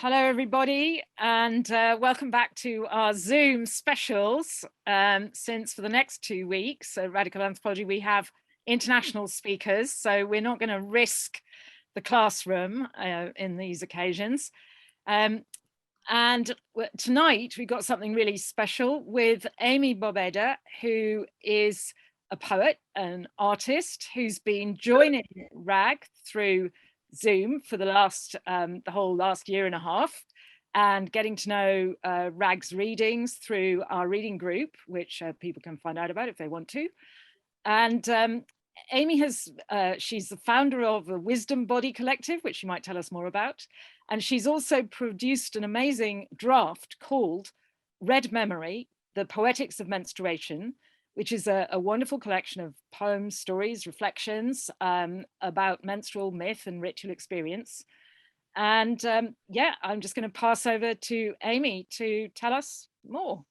Hello, everybody, and welcome back to our Zoom specials. Since for the next 2 weeks, Radical Anthropology, we have international speakers, so we're not going to risk the classroom in these occasions. And tonight, we've got something really special with Amy Bobeda, who is a poet, an artist, who's been joining RAG through Zoom for the whole last year and a half, and getting to know RAG's readings through our reading group, which people can find out about if they want to. And Amy she's the founder of the Wisdom Body Collective, which she might tell us more about. And she's also produced an amazing draft called Red Memory, the Poetics of Menstruation, which is a wonderful collection of poems, stories, reflections about menstrual myth and ritual experience. And yeah, I'm just going to pass over to Amy to tell us more.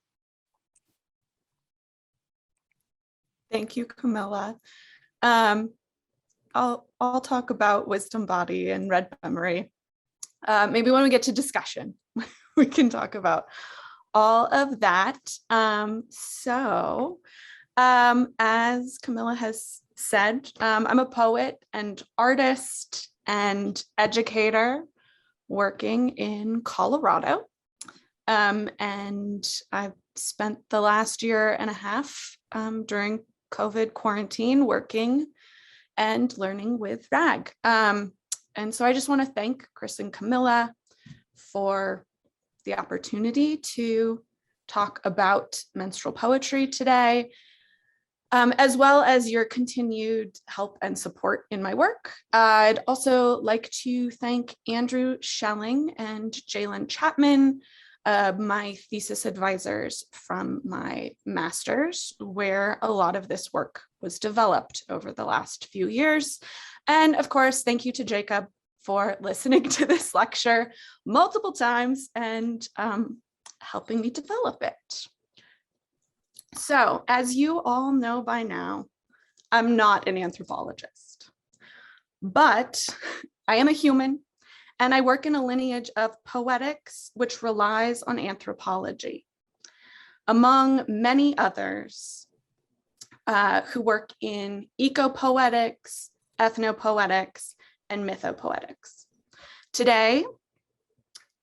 Thank you, Camilla. I'll talk about Wisdom Body and Red Memory. Maybe when we get to discussion, we can talk about all of that. As Camilla has said, I'm a poet and artist and educator working in Colorado. And I've spent the last year and a half during COVID quarantine working and learning with RAG. And so I just want to thank Chris and Camilla for the opportunity to talk about menstrual poetry today, as well as your continued help and support in my work. I'd also like to thank Andrew Schelling and Jalen Chapman, my thesis advisors from my master's, where a lot of this work was developed over the last few years. And of course, thank you to Jacob for listening to this lecture multiple times and helping me develop it. So, as you all know by now, I'm not an anthropologist, but I am a human, and I work in a lineage of poetics, which relies on anthropology, among many others who work in eco-poetics, ethnopoetics, and mythopoetics. Today,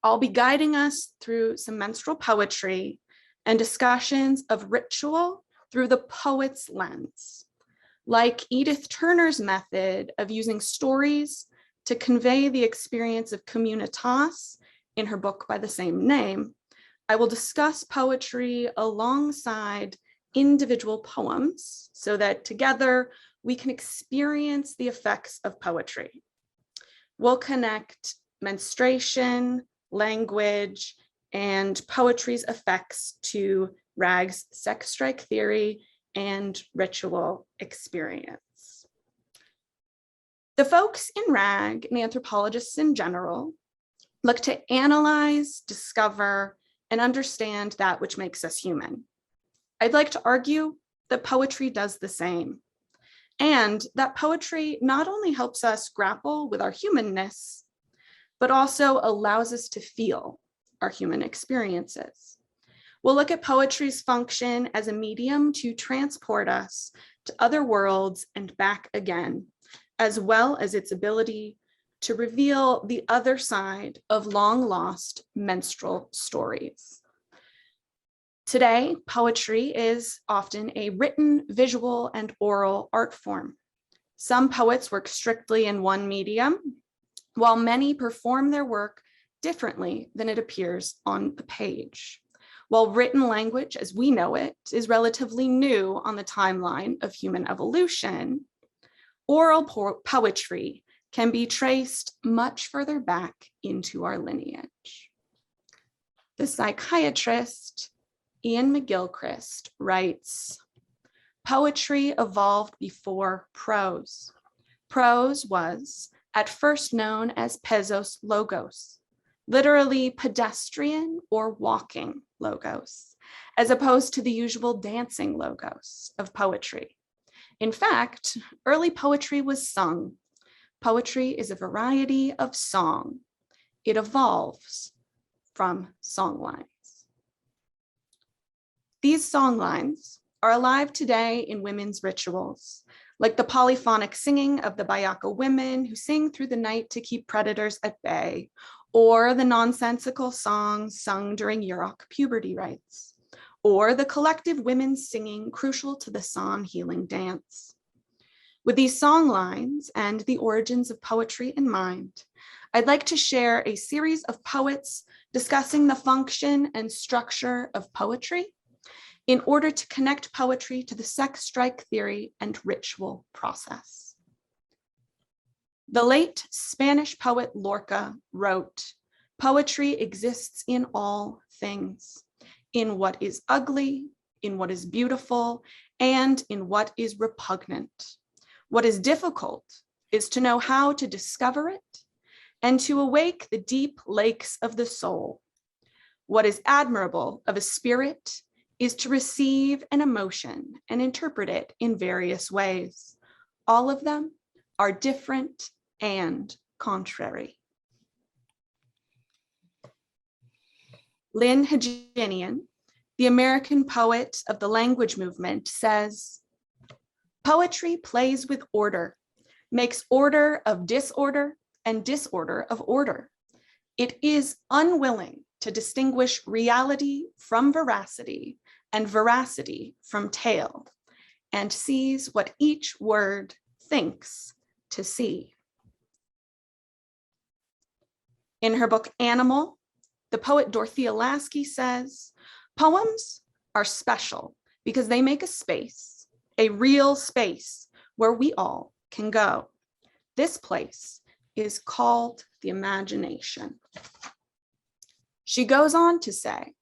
I'll be guiding us through some menstrual poetry and discussions of ritual through the poet's lens. Like Edith Turner's method of using stories to convey the experience of communitas in her book by the same name, I will discuss poetry alongside individual poems so that together we can experience the effects of poetry. We'll connect menstruation, language, and poetry's effects to RAG's sex strike theory and ritual experience. The folks in RAG and anthropologists in general look to analyze, discover, and understand that which makes us human. I'd like to argue that poetry does the same, and that poetry not only helps us grapple with our humanness, but also allows us to feel our human experiences. We'll look at poetry's function as a medium to transport us to other worlds and back again, as well as its ability to reveal the other side of long-lost menstrual stories. Today, poetry is often a written, visual, and oral art form. Some poets work strictly in one medium, while many perform their work differently than it appears on the page. While written language, as we know it, is relatively new on the timeline of human evolution, oral poetry can be traced much further back into our lineage. The psychiatrist Ian McGilchrist writes, "Poetry evolved before prose. Prose was at first known as pesos logos, literally pedestrian or walking logos, as opposed to the usual dancing logos of poetry. In fact, early poetry was sung. Poetry is a variety of song. It evolves from songlines. These songlines are alive today in women's rituals, like the polyphonic singing of the Bayaka women who sing through the night to keep predators at bay, or the nonsensical songs sung during Yurok puberty rites, or the collective women's singing crucial to the San healing dance. With these songlines and the origins of poetry in mind, I'd like to share a series of poets discussing the function and structure of poetry in order to connect poetry to the sex strike theory and ritual process. The late Spanish poet Lorca wrote, "Poetry exists in all things, in what is ugly, in what is beautiful, and in what is repugnant. What is difficult is to know how to discover it and to awake the deep lakes of the soul. What is admirable of a spirit is to receive an emotion and interpret it in various ways. All of them are different and contrary." Lynn Haginian, the American poet of the language movement, says, "Poetry plays with order, makes order of disorder and disorder of order. It is unwilling to distinguish reality from veracity and veracity from tale, and sees what each word thinks to see." In her book Animal, the poet Dorothea Lasky says, "Poems are special because they make a space, a real space where we all can go. This place is called the imagination." She goes on to say,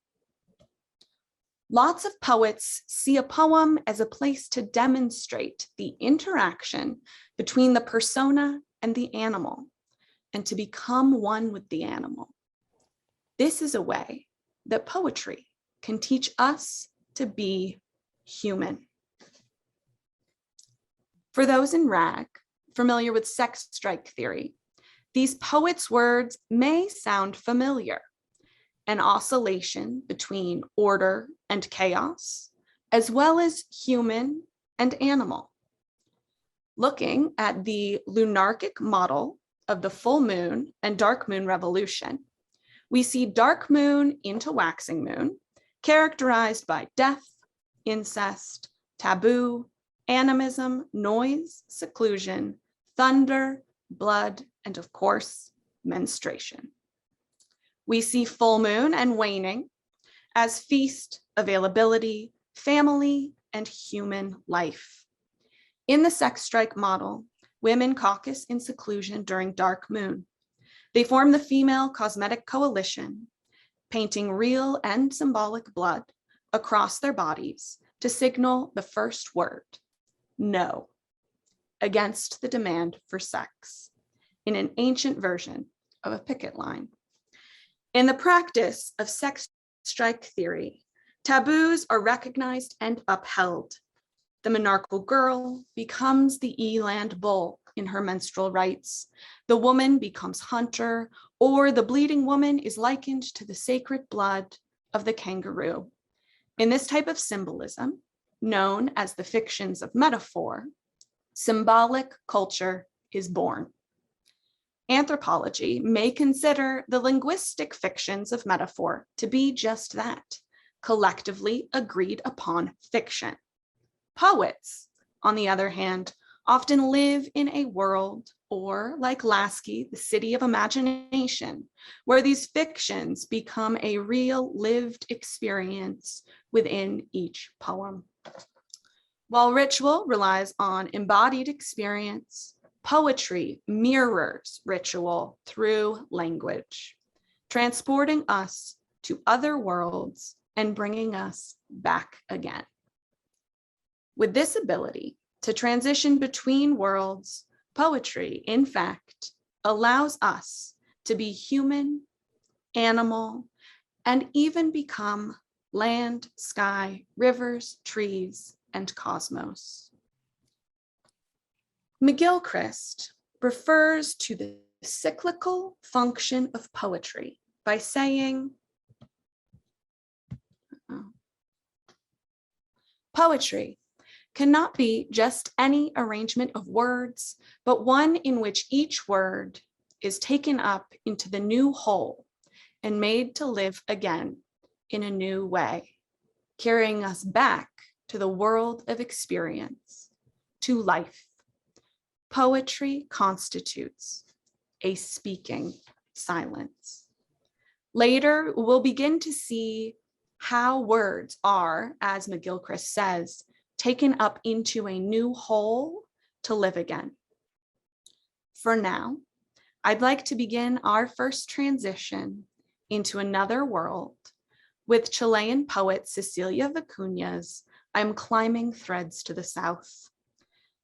"Lots of poets see a poem as a place to demonstrate the interaction between the persona and the animal, and to become one with the animal. This is a way that poetry can teach us to be human." For those in RAG familiar with sex strike theory, these poets' words may sound familiar: an oscillation between order and chaos, as well as human and animal. Looking at the lunarchic model of the full moon and dark moon revolution, we see dark moon into waxing moon, characterized by death, incest, taboo, animism, noise, seclusion, thunder, blood, and of course, menstruation. We see full moon and waning as feast, availability, family, and human life. In the sex strike model, women caucus in seclusion during dark moon. They form the female cosmetic coalition, painting real and symbolic blood across their bodies to signal the first word, no, against the demand for sex, in an ancient version of a picket line. In the practice of sex strike theory, taboos are recognized and upheld. The monarchal girl becomes the eland bull in her menstrual rites. The woman becomes hunter, or the bleeding woman is likened to the sacred blood of the kangaroo. In this type of symbolism, known as the fictions of metaphor, symbolic culture is born. Anthropology may consider the linguistic fictions of metaphor to be just that, collectively agreed upon fiction. Poets, on the other hand, often live in a world, or like Lasky, the city of imagination, where these fictions become a real lived experience within each poem. While ritual relies on embodied experience, poetry mirrors ritual through language, transporting us to other worlds and bringing us back again. With this ability to transition between worlds, poetry, in fact, allows us to be human, animal, and even become land, sky, rivers, trees, and cosmos. McGilchrist refers to the cyclical function of poetry by saying, Poetry cannot be just any arrangement of words, but one in which each word is taken up into the new whole and made to live again in a new way, carrying us back to the world of experience, to life. Poetry constitutes a speaking silence. Later, we'll begin to see how words are, as McGilchrist says, taken up into a new whole to live again. For now, I'd like to begin our first transition into another world with Chilean poet Cecilia Vicuña's I'm Climbing Threads to the South.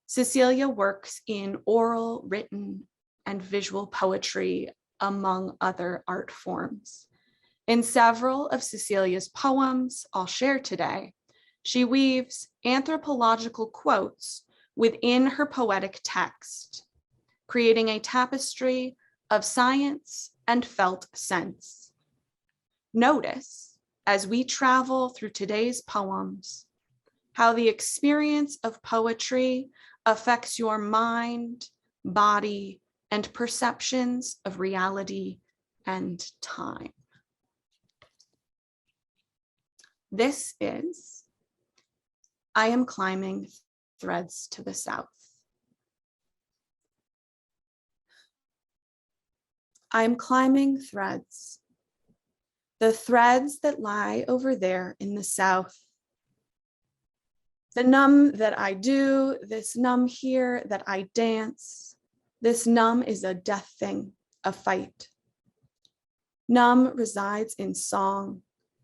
Cecilia works in oral, written, and visual poetry, among other art forms. In several of Cecilia's poems I'll share today, she weaves anthropological quotes within her poetic text, creating a tapestry of science and felt sense. Notice, as we travel through today's poems, how the experience of poetry affects your mind, body, and perceptions of reality and time. This is I Am Climbing Threads to the South. I am climbing threads, the threads that lie over there in the south. The numb that I do, this numb here that I dance, this numb is a death thing, a fight. Numb resides in song,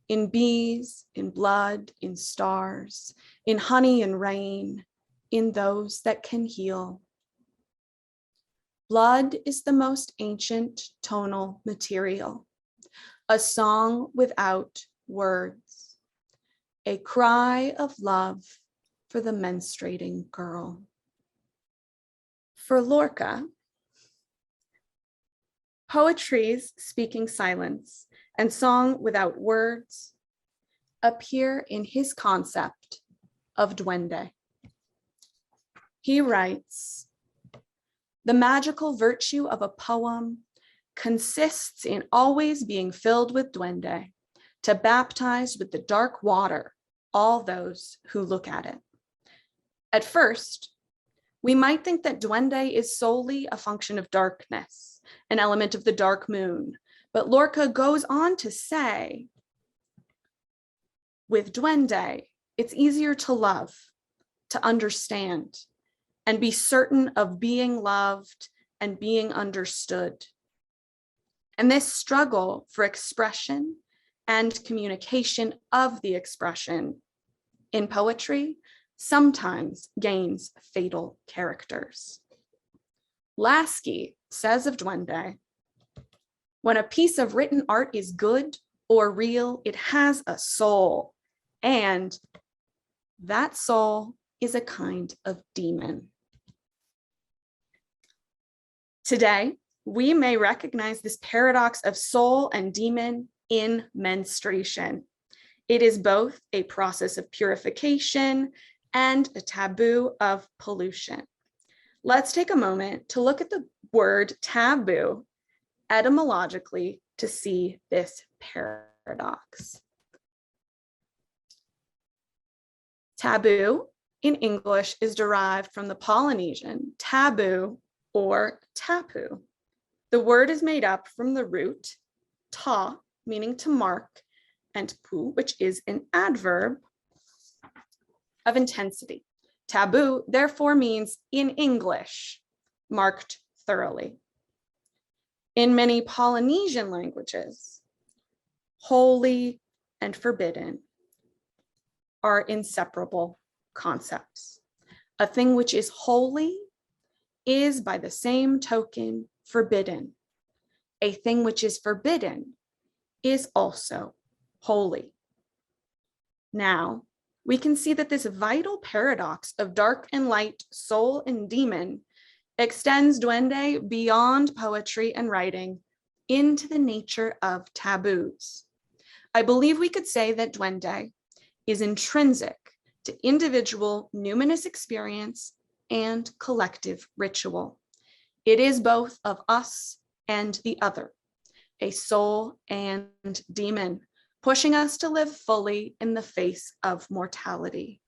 in bees, in blood, in stars, in honey and rain, in those that can heal. Blood is the most ancient tonal material, a song without words, a cry of love for the menstruating girl. For Lorca, poetry's speaking silence and song without words appear in his concept of Duende. He writes, the magical virtue of a poem consists in always being filled with Duende, to baptize with the dark water all those who look at it. At first, we might think that Duende is solely a function of darkness, an element of the dark moon, but Lorca goes on to say, with Duende, it's easier to love, to understand, and be certain of being loved and being understood. And this struggle for expression and communication of the expression in poetry sometimes gains fatal characters. Lasky says of Duende, when a piece of written art is good or real, it has a soul, and that soul is a kind of demon. Today, we may recognize this paradox of soul and demon in menstruation. It is both a process of purification and a taboo of pollution. Let's take a moment to look at the word taboo etymologically to see this paradox. Taboo in English is derived from the Polynesian taboo or tapu. The word is made up from the root ta, meaning to mark, and pu, which is an adverb of intensity. Taboo, therefore, means in English, marked thoroughly. In many Polynesian languages, holy and forbidden are inseparable concepts. A thing which is holy is by the same token forbidden. A thing which is forbidden is also holy. Now, we can see that this vital paradox of dark and light, soul and demon extends Duende beyond poetry and writing into the nature of taboos. I believe we could say that Duende is intrinsic to individual numinous experience and collective ritual. It is both of us and the other, a soul and demon, pushing us to live fully in the face of mortality.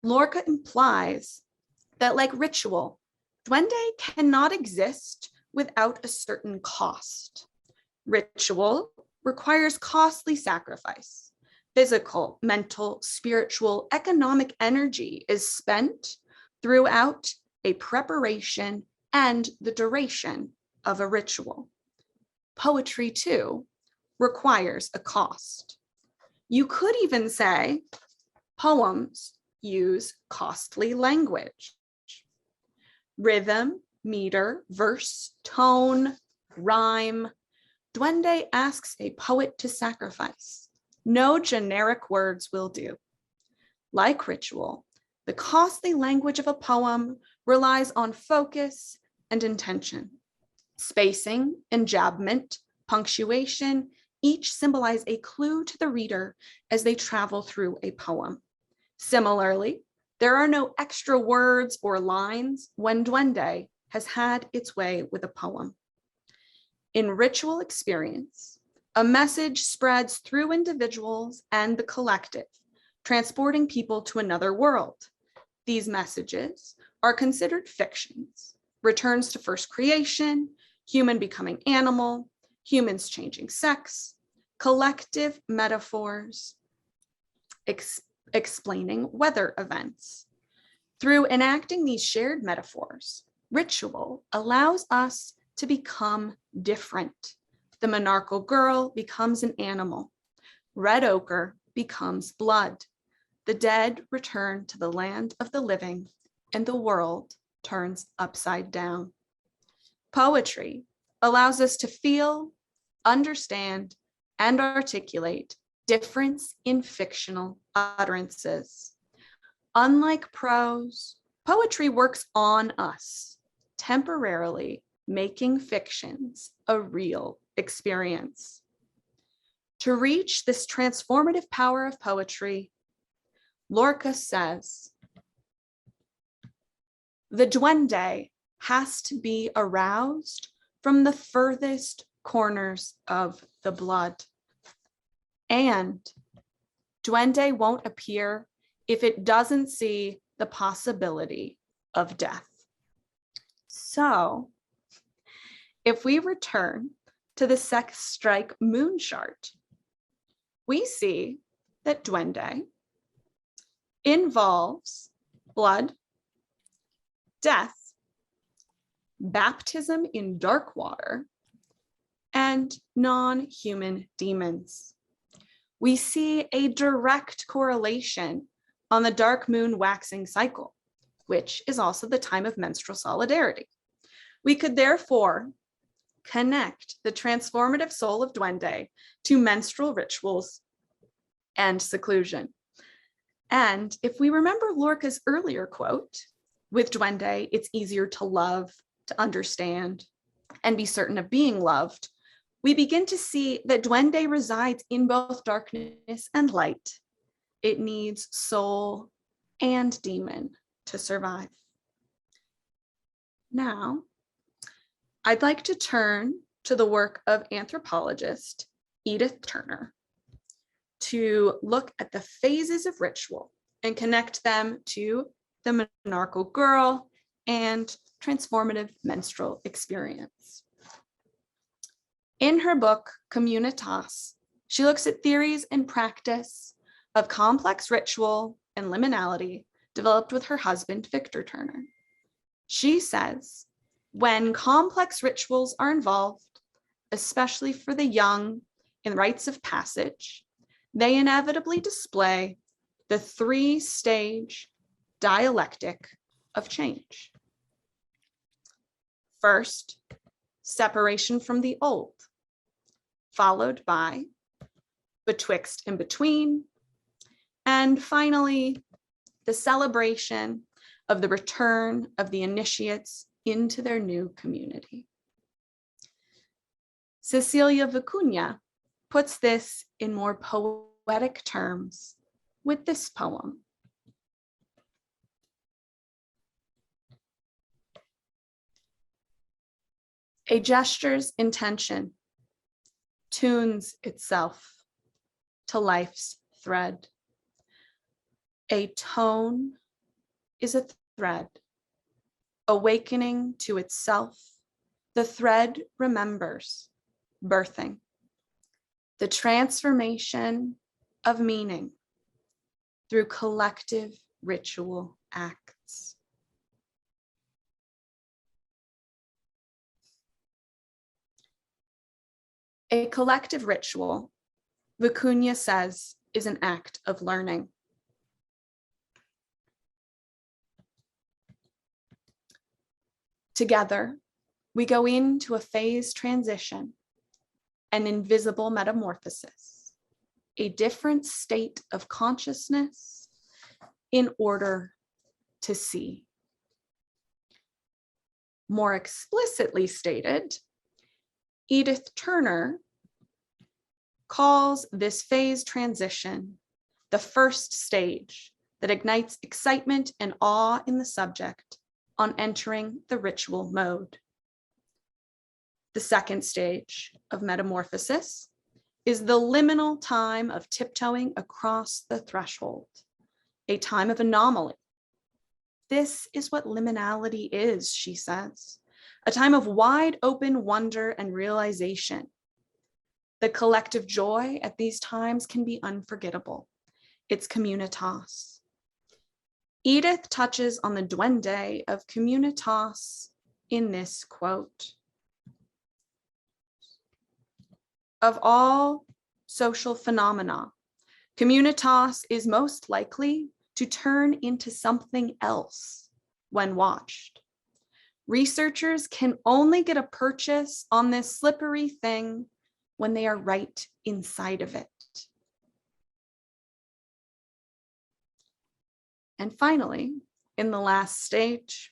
Lorca implies that, like ritual, Duende cannot exist without a certain cost. Ritual requires costly sacrifice. Physical, mental, spiritual, economic energy is spent throughout a preparation and the duration of a ritual. Poetry, too, requires a cost. You could even say poems use costly language. Rhythm, meter, verse, tone, rhyme. Duende asks a poet to sacrifice. No generic words will do. Like ritual, the costly language of a poem relies on focus and intention. Spacing, enjambment, punctuation, each symbolize a clue to the reader as they travel through a poem. Similarly, there are no extra words or lines when Duende has had its way with a poem. In ritual experience, a message spreads through individuals and the collective, transporting people to another world. These messages are considered fictions, returns to first creation, human becoming animal, humans changing sex, collective metaphors, explaining weather events. Through enacting these shared metaphors, ritual allows us to become different. The monarchal girl becomes an animal. Red ochre becomes blood. The dead return to the land of the living, and the world turns upside down. Poetry allows us to feel, understand, and articulate difference in fictional utterances. Unlike prose, poetry works on us, temporarily making fictions a real experience. To reach this transformative power of poetry, Lorca says, the Duende has to be aroused from the furthest corners of the blood. And Duende won't appear if it doesn't see the possibility of death. So, if we return to the sex strike moon chart, we see that Duende involves blood, death, baptism in dark water, and non-human demons. We see a direct correlation on the dark moon waxing cycle, which is also the time of menstrual solidarity. We could therefore connect the transformative soul of Duende to menstrual rituals and seclusion. And if we remember Lorca's earlier quote, with Duende, it's easier to love, to understand, and be certain of being loved, we begin to see that Duende resides in both darkness and light. It needs soul and demon to survive. Now, I'd like to turn to the work of anthropologist Edith Turner to look at the phases of ritual and connect them to the monarchal girl and transformative menstrual experience. In her book, Communitas, she looks at theories and practice of complex ritual and liminality developed with her husband, Victor Turner. She says, when complex rituals are involved, especially for the young in rites of passage, they inevitably display the three-stage dialectic of change. First, separation from the old, followed by betwixt and between, and finally, the celebration of the return of the initiates into their new community. Cecilia Vicuña puts this in more poetic terms with this poem, A gesture's intention tunes itself to life's thread. A tone is a thread, awakening to itself. The thread remembers, birthing. The transformation of meaning through collective ritual acts. A collective ritual, Vicuña says, is an act of learning. Together, we go into a phase transition, an invisible metamorphosis, a different state of consciousness in order to see. More explicitly stated, Edith Turner calls this phase transition the first stage that ignites excitement and awe in the subject on entering the ritual mode. The second stage of metamorphosis is the liminal time of tiptoeing across the threshold, a time of anomaly. This is what liminality is, she says, a time of wide open wonder and realization. The collective joy at these times can be unforgettable. It's communitas. Edith touches on the Duende of communitas in this quote. Of all social phenomena, communitas is most likely to turn into something else when watched. Researchers can only get a purchase on this slippery thing when they are right inside of it. And finally, in the last stage,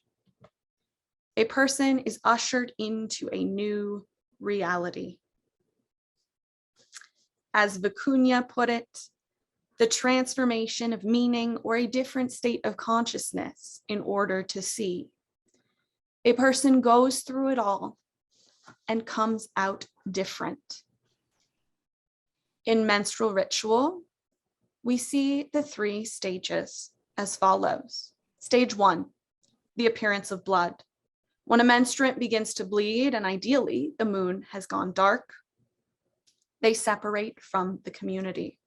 a person is ushered into a new reality. As Vicuña put it, the transformation of meaning or a different state of consciousness in order to see. A person goes through it all and comes out different. In menstrual ritual, we see the three stages as follows. Stage 1, the appearance of blood. When a menstruant begins to bleed, and ideally the moon has gone dark, they separate from the community.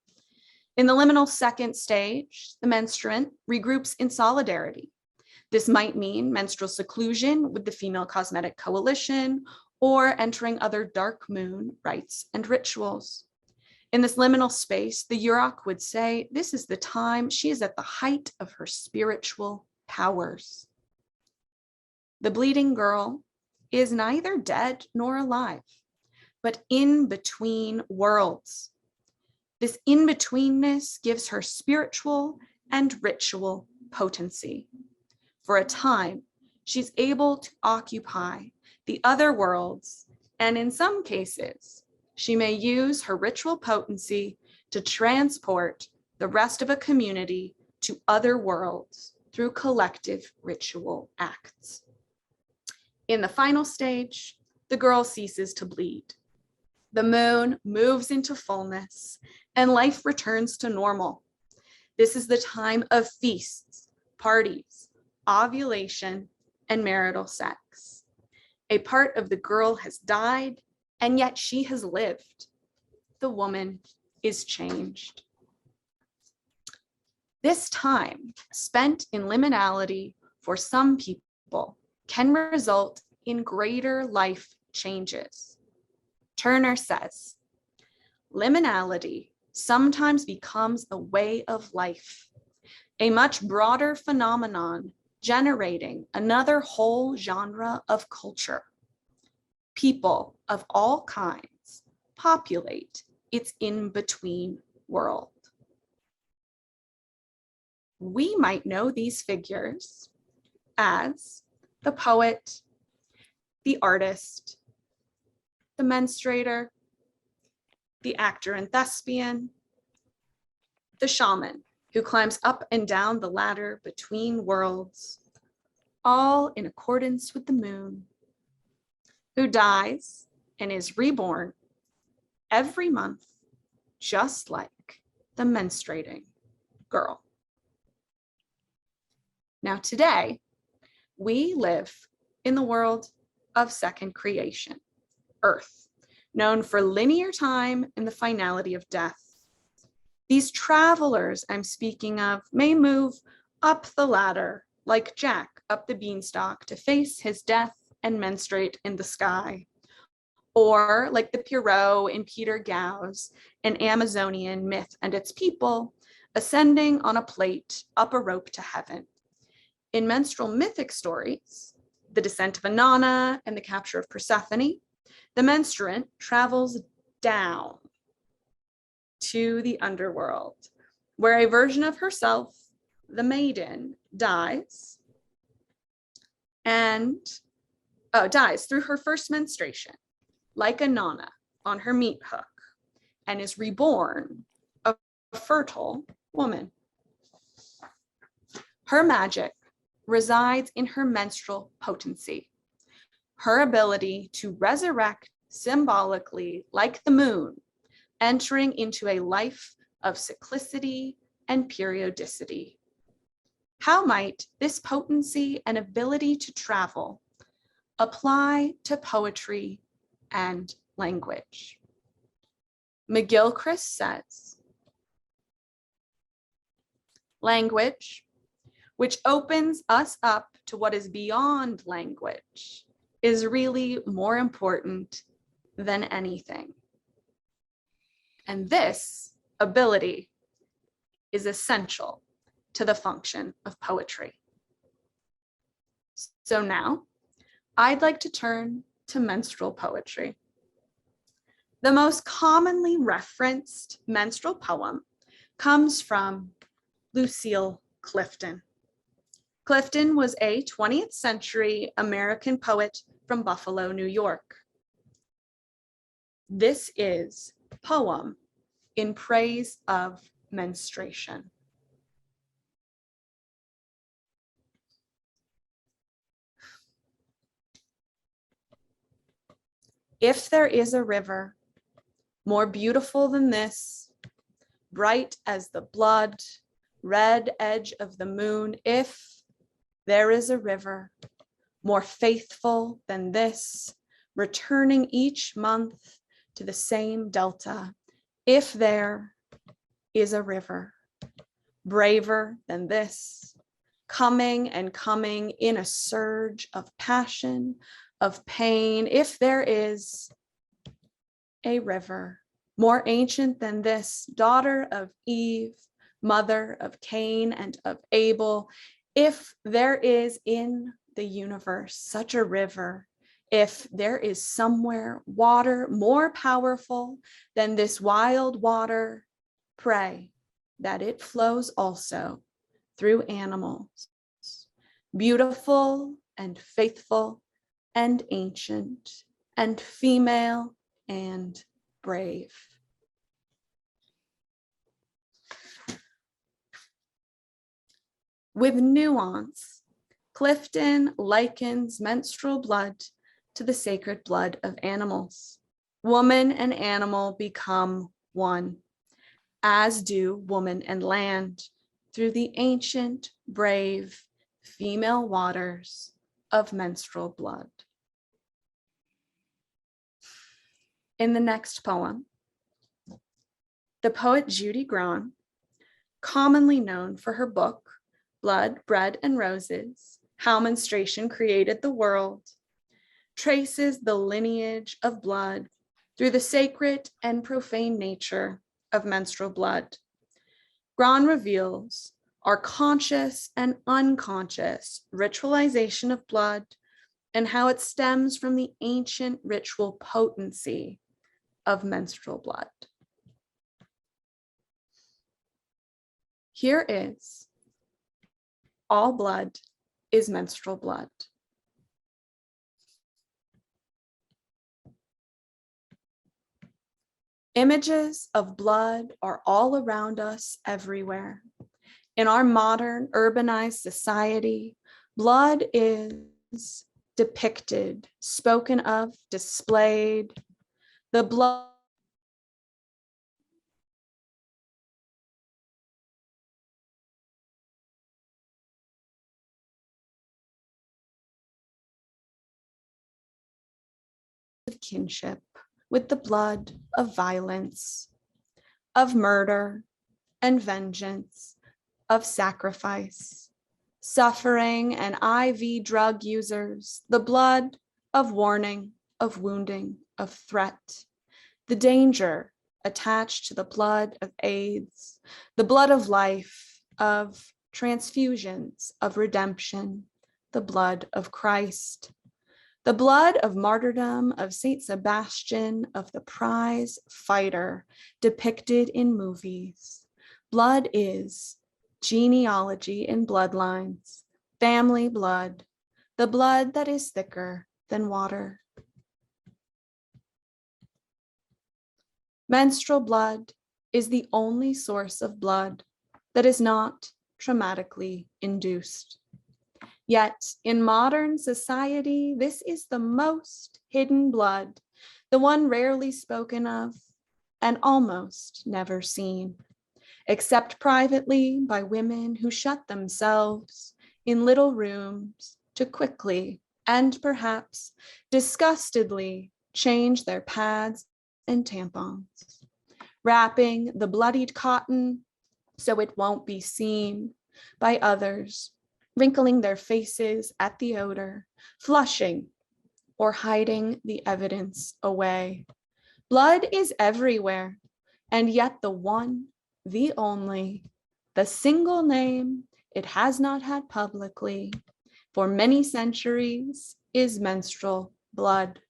In the liminal second stage, the menstruant regroups in solidarity. This might mean menstrual seclusion with the Female Cosmetic Coalition or entering other dark moon rites and rituals. In this liminal space, the Yurok would say, this is the time she is at the height of her spiritual powers. The bleeding girl is neither dead nor alive, but in between worlds. This in-betweenness gives her spiritual and ritual potency. For a time, she's able to occupy the other worlds, and in some cases, she may use her ritual potency to transport the rest of a community to other worlds through collective ritual acts. In the final stage, the girl ceases to bleed. The moon moves into fullness and life returns to normal. This is the time of feasts, parties, ovulation, and marital sex. A part of the girl has died, and yet she has lived. The woman is changed. This time spent in liminality for some people can result in greater life changes. Turner says, liminality sometimes becomes a way of life, a much broader phenomenon generating another whole genre of culture. People of all kinds populate its in-between world. We might know these figures as the poet, the artist, the menstruator, the actor and thespian, the shaman who climbs up and down the ladder between worlds, all in accordance with the moon. who dies and is reborn every month, just like the menstruating girl. Now today, we live in the world of second creation, Earth, known for linear time and the finality of death. These travelers I'm speaking of may move up the ladder like Jack up the beanstalk to face his death and menstruate in the sky. Or like the Pierrot in Peter Gau's An Amazonian Myth and Its People, ascending on a plate up a rope to heaven. In menstrual mythic stories, the descent of Inanna and the capture of Persephone, the menstruant travels down to the underworld, where a version of herself, the maiden, dies through her first menstruation, like Inanna on her meat hook, and is reborn a fertile woman. Her magic resides in her menstrual potency, her ability to resurrect symbolically like the moon, entering into a life of cyclicity and periodicity. How might this potency and ability to travel apply to poetry and language? McGilchrist says, language, which opens us up to what is beyond language, is really more important than anything. And this ability is essential to the function of poetry. So now, I'd like to turn to menstrual poetry. The most commonly referenced menstrual poem comes from Lucille Clifton. Clifton was a 20th century American poet from Buffalo, New York. This is a poem in praise of menstruation. If there is a river more beautiful than this, bright as the blood red edge of the moon, if there is a river more faithful than this, returning each month to the same delta, if there is a river braver than this, coming and coming in a surge of passion, of pain, if there is a river more ancient than this, daughter of Eve, mother of Cain and of Abel, if there is in the universe such a river, if there is somewhere water more powerful than this wild water, pray that it flows also through animals, beautiful and faithful and ancient and female and brave. With nuance, Clifton likens menstrual blood to the sacred blood of animals. Woman and animal become one, as do woman and land, through the ancient, brave, female waters of menstrual blood. In the next poem, the poet Judy Grahn, commonly known for her book, Blood, Bread, and Roses, How Menstruation Created the World, traces the lineage of blood through the sacred and profane nature of menstrual blood. Grahn reveals our conscious and unconscious ritualization of blood and how it stems from the ancient ritual potency of menstrual blood. Here is All Blood is Menstrual Blood. Images of blood are all around us everywhere. In our modern urbanized society, blood is depicted, spoken of, displayed. The blood of kinship with the blood of violence, of murder and vengeance, of sacrifice, suffering and IV drug users, the blood of warning, of wounding, of threat, the danger attached to the blood of AIDS, the blood of life, of transfusions, of redemption, the blood of Christ, the blood of martyrdom of Saint Sebastian, of the prize fighter depicted in movies. Blood is genealogy in bloodlines, family blood, the blood that is thicker than water. Menstrual blood is the only source of blood that is not traumatically induced. Yet in modern society, this is the most hidden blood, the one rarely spoken of and almost never seen, except privately by women who shut themselves in little rooms to quickly and perhaps disgustedly change their pads and tampons, wrapping the bloodied cotton so it won't be seen by others, wrinkling their faces at the odor, flushing or hiding the evidence away. Blood is everywhere, and yet the one, the only, the single name it has not had publicly for many centuries is menstrual blood.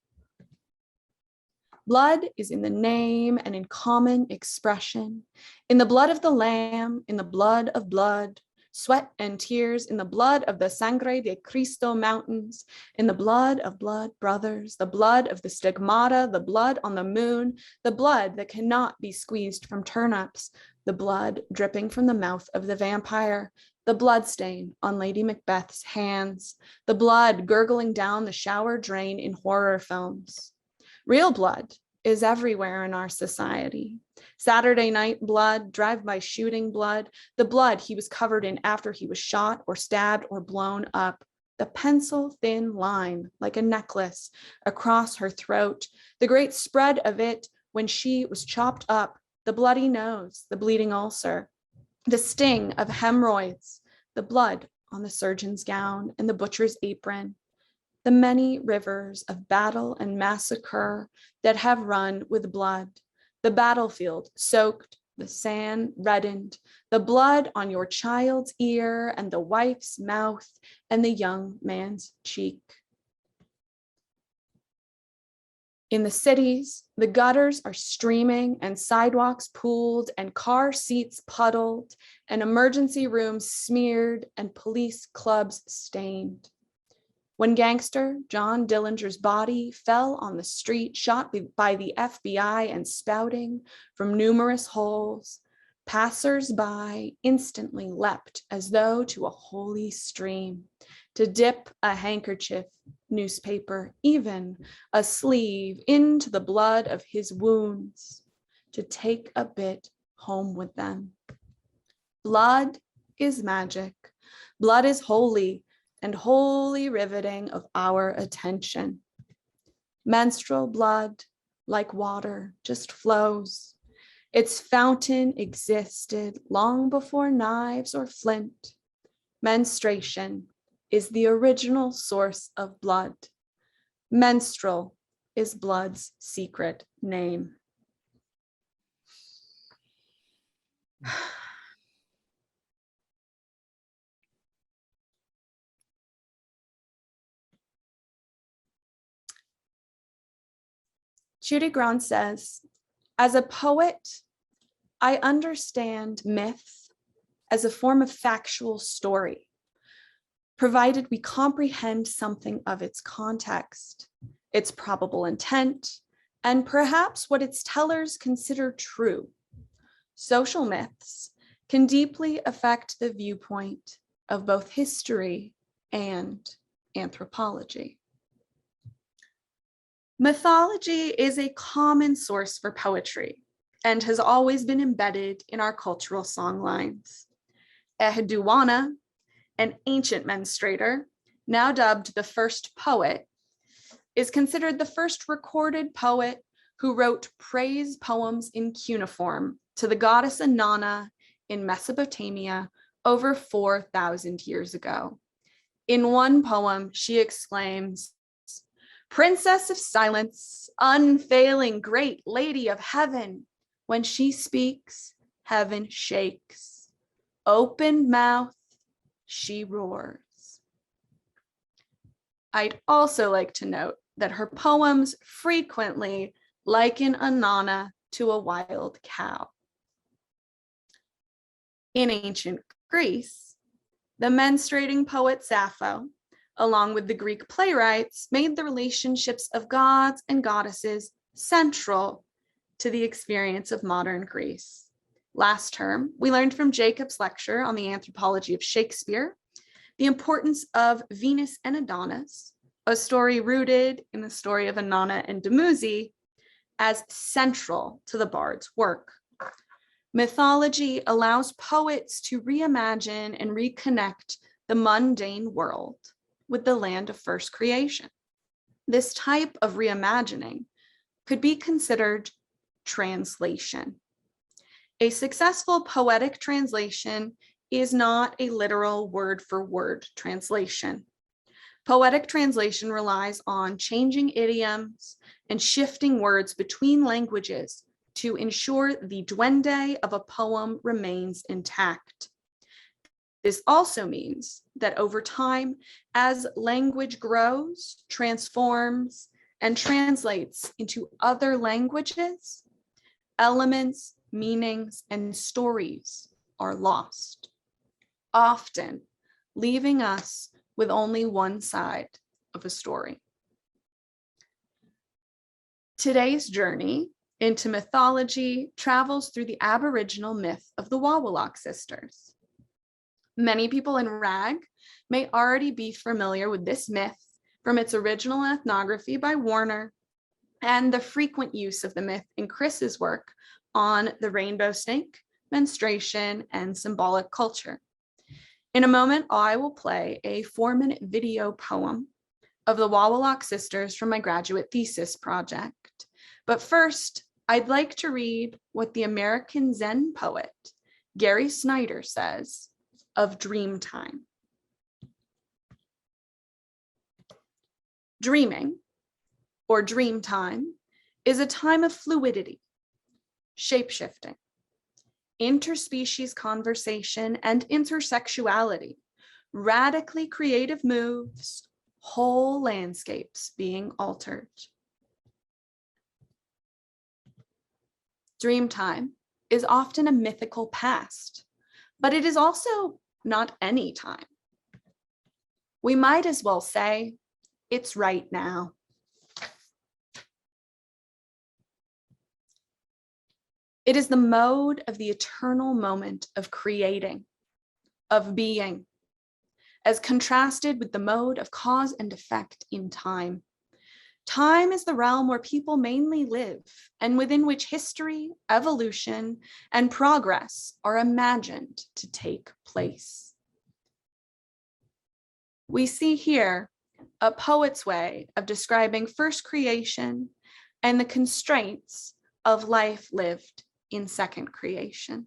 Blood is in the name and in common expression, in the blood of the Lamb, in the blood of blood, sweat and tears, in the blood of the Sangre de Cristo mountains, in the blood of blood brothers, the blood of the stigmata, the blood on the moon, the blood that cannot be squeezed from turnips, the blood dripping from the mouth of the vampire, the blood stain on Lady Macbeth's hands, the blood gurgling down the shower drain in horror films. Real blood is everywhere in our society. Saturday night blood, drive-by shooting blood, the blood he was covered in after he was shot or stabbed or blown up, the pencil-thin line like a necklace across her throat, the great spread of it when she was chopped up, the bloody nose, the bleeding ulcer, the sting of hemorrhoids, the blood on the surgeon's gown and the butcher's apron, the many rivers of battle and massacre that have run with blood, the battlefield soaked, the sand reddened, the blood on your child's ear and the wife's mouth and the young man's cheek. In the cities, the gutters are streaming and sidewalks pooled and car seats puddled and emergency rooms smeared and police clubs stained. When gangster John Dillinger's body fell on the street, shot by the FBI and spouting from numerous holes, passers-by instantly leapt as though to a holy stream, to dip a handkerchief, newspaper, even a sleeve into the blood of his wounds, to take a bit home with them. Blood is magic. Blood is holy and wholly riveting of our attention. Menstrual blood, like water, just flows. Its fountain existed long before knives or flint. Menstruation is the original source of blood. Menstrual is blood's secret name. Judy Grant says, as a poet, I understand myth as a form of factual story, provided we comprehend something of its context, its probable intent, and perhaps what its tellers consider true. Social myths can deeply affect the viewpoint of both history and anthropology. Mythology is a common source for poetry and has always been embedded in our cultural songlines. Eheduana, an ancient menstruator, now dubbed the first poet, is considered the first recorded poet who wrote praise poems in cuneiform to the goddess Inanna in Mesopotamia over 4,000 years ago. In one poem, she exclaims, "Princess of silence, unfailing great lady of heaven, when she speaks, heaven shakes. Open mouth, she roars." I'd also like to note that her poems frequently liken Inanna to a wild cow. In ancient Greece, the menstruating poet Sappho, along with the Greek playwrights, made the relationships of gods and goddesses central to the experience of modern Greece. Last term, we learned from Jacob's lecture on the anthropology of Shakespeare the importance of Venus and Adonis, a story rooted in the story of Inanna and Dumuzi, as central to the bard's work. Mythology allows poets to reimagine and reconnect the mundane world with the land of first creation. This type of reimagining could be considered translation. A successful poetic translation is not a literal word-for-word translation. Poetic translation relies on changing idioms and shifting words between languages to ensure the duende of a poem remains intact. This also means that over time, as language grows, transforms, and translates into other languages, elements, meanings, and stories are lost, often leaving us with only one side of a story. Today's journey into mythology travels through the Aboriginal myth of the Wawilak sisters. Many people in RAG may already be familiar with this myth from its original ethnography by Warner and the frequent use of the myth in Chris's work on the rainbow snake, menstruation, and symbolic culture. In a moment, I will play a 4-minute video poem of the Wawilak sisters from my graduate thesis project. But first, I'd like to read what the American Zen poet, Gary Snyder, says of dream time. Dreaming, or dream time, is a time of fluidity, shapeshifting, interspecies conversation, and intersexuality, radically creative moves, whole landscapes being altered. Dream time is often a mythical past, but it is also not any time. We might as well say it's right now. It is the mode of the eternal moment of creating, of being, as contrasted with the mode of cause and effect in time. Time is the realm where people mainly live and within which history, evolution, and progress are imagined to take place. We see here a poet's way of describing first creation and the constraints of life lived in second creation.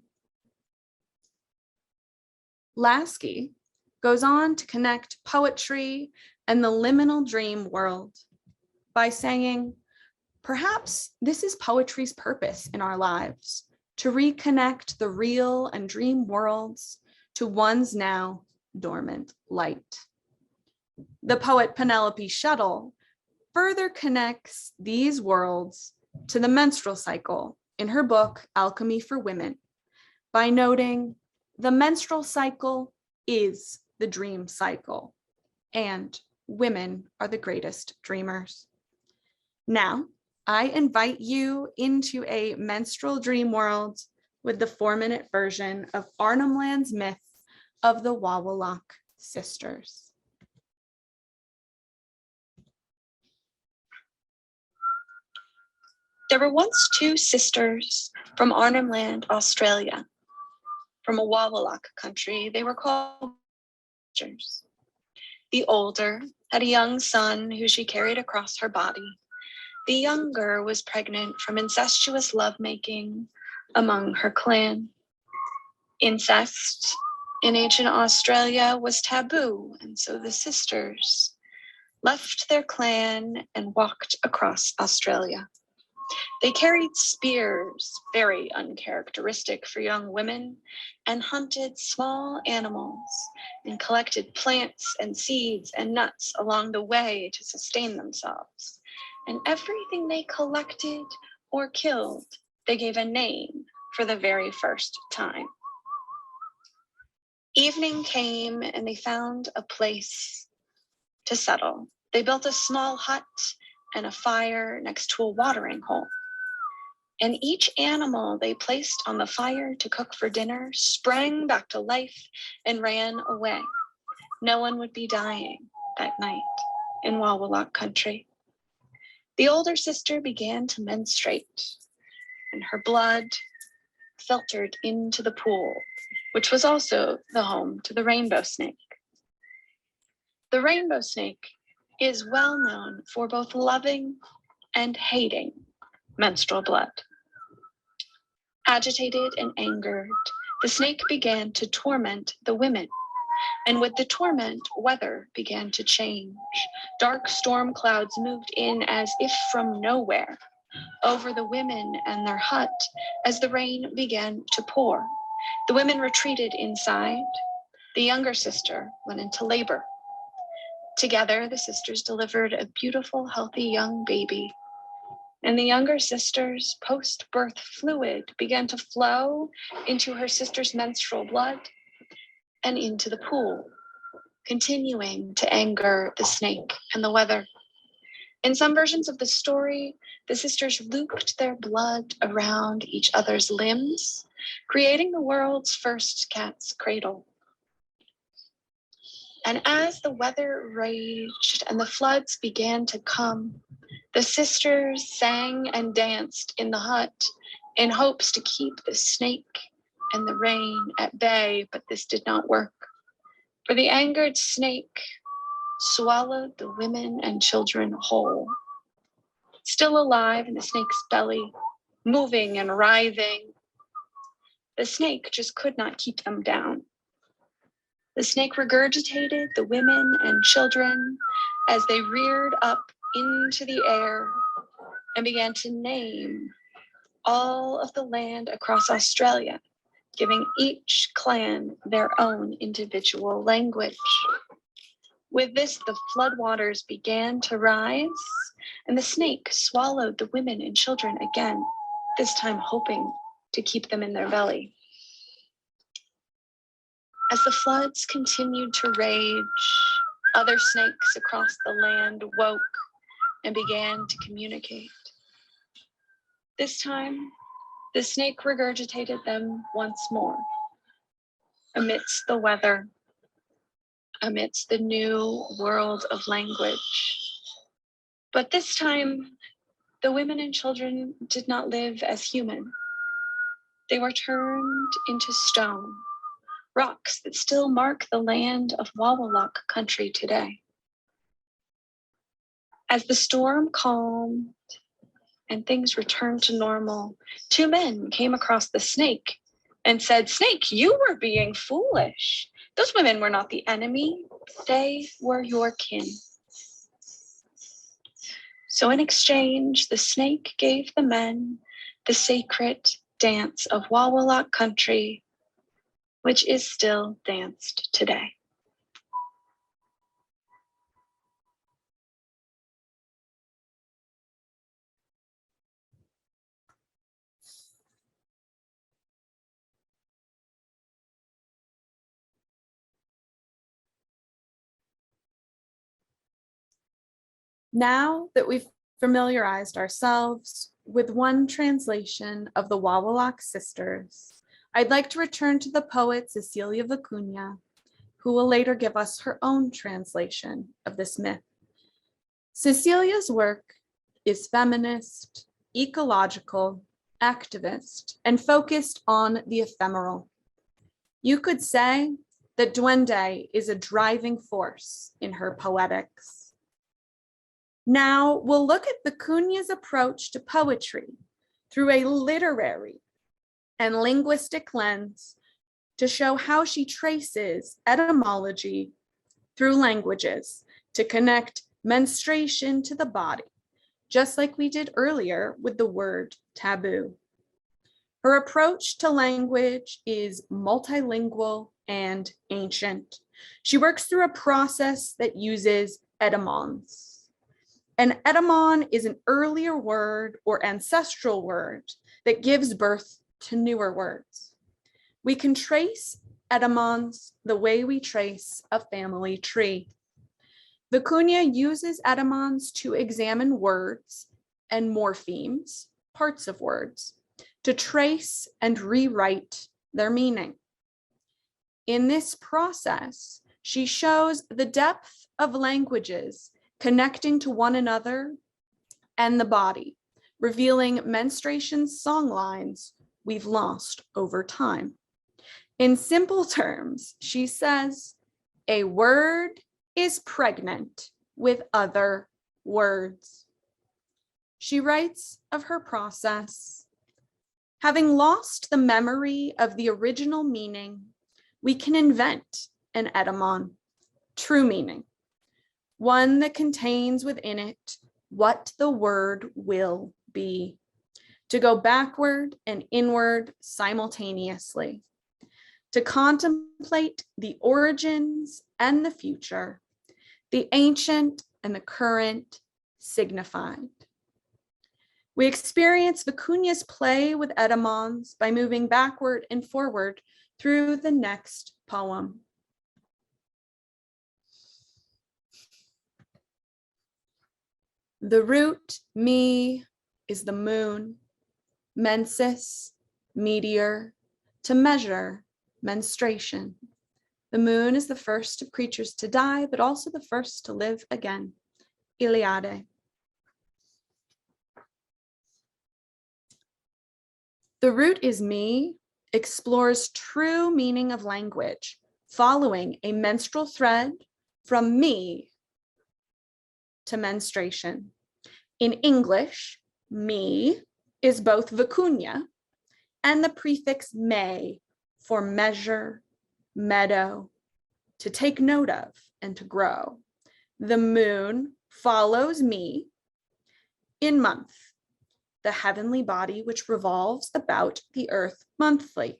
Lasky goes on to connect poetry and the liminal dream world by saying, perhaps this is poetry's purpose in our lives, to reconnect the real and dream worlds to one's now dormant light. The poet Penelope Shuttle further connects these worlds to the menstrual cycle in her book, Alchemy for Women, by noting the menstrual cycle is the dream cycle, and women are the greatest dreamers. Now, I invite you into a menstrual dream world with the 4-minute version of Arnhem Land's myth of the Wawilak sisters. There were once two sisters from Arnhem Land, Australia. From a Wawilak country, they were called sisters. The older had a young son who she carried across her body. The younger was pregnant from incestuous lovemaking among her clan. Incest in ancient Australia was taboo, and so the sisters left their clan and walked across Australia. They carried spears, very uncharacteristic for young women, and hunted small animals and collected plants and seeds and nuts along the way to sustain themselves. And everything they collected or killed, they gave a name for the very first time. Evening came and they found a place to settle. They built a small hut and a fire next to a watering hole. And each animal they placed on the fire to cook for dinner sprang back to life and ran away. No one would be dying that night in Wawilak country. The older sister began to menstruate, and her blood filtered into the pool, which was also the home to the rainbow snake. The rainbow snake is well known for both loving and hating menstrual blood. Agitated and angered, the snake began to torment the women. And with the torment, weather began to change. Dark storm clouds moved in as if from nowhere over the women and their hut as the rain began to pour. The women retreated inside. The younger sister went into labor. Together, the sisters delivered a beautiful, healthy young baby. And the younger sister's post-birth fluid began to flow into her sister's menstrual blood and into the pool, continuing to anger the snake and the weather. In some versions of the story, the sisters looped their blood around each other's limbs, creating the world's first cat's cradle. And as the weather raged and the floods began to come, the sisters sang and danced in the hut in hopes to keep the snake and the rain at bay, but this did not work. For the angered snake swallowed the women and children whole. Still alive in the snake's belly, moving and writhing, the snake just could not keep them down. The snake regurgitated the women and children as they reared up into the air and began to name all of the land across Australia, giving each clan their own individual language. With this, the floodwaters began to rise, and the snake swallowed the women and children again, this time hoping to keep them in their belly. As the floods continued to rage, other snakes across the land woke and began to communicate. This time, the snake regurgitated them once more, amidst the weather, amidst the new world of language. But this time, the women and children did not live as human. They were turned into stone, rocks that still mark the land of Wawilak country today. As the storm calmed and things returned to normal, two men came across the snake and said, "Snake, you were being foolish. Those women were not the enemy. They were your kin." So in exchange, the snake gave the men the sacred dance of Wawilak country, which is still danced today. Now that we've familiarized ourselves with one translation of the Wawilak sisters, I'd like to return to the poet Cecilia Vicuña, who will later give us her own translation of this myth. Cecilia's work is feminist, ecological, activist, and focused on the ephemeral. You could say that Duende is a driving force in her poetics. Now we'll look at Vicuña's approach to poetry through a literary and linguistic lens to show how she traces etymology through languages to connect menstruation to the body, just like we did earlier with the word taboo. Her approach to language is multilingual and ancient. She works through a process that uses etymons. An etymon is an earlier word or ancestral word that gives birth to newer words. We can trace etymons the way we trace a family tree. Vicuña uses etymons to examine words and morphemes, parts of words, to trace and rewrite their meaning. In this process, she shows the depth of languages connecting to one another and the body, revealing menstruation song lines we've lost over time. In simple terms, she says, a word is pregnant with other words. She writes of her process. Having lost the memory of the original meaning, we can invent an etymon, true meaning, one that contains within it what the word will be, to go backward and inward simultaneously, to contemplate the origins and the future, the ancient and the current signified. We experience Vicuña's play with etymons by moving backward and forward through the next poem. The root, me, is the moon, mensis, meteor, to measure menstruation. The moon is the first of creatures to die, but also the first to live again. Iliade. The root is me explores true meaning of language, following a menstrual thread from me to menstruation. In English, me is both Vicuña and the prefix me for measure, meadow, to take note of and to grow. The moon follows me in month, the heavenly body which revolves about the earth monthly,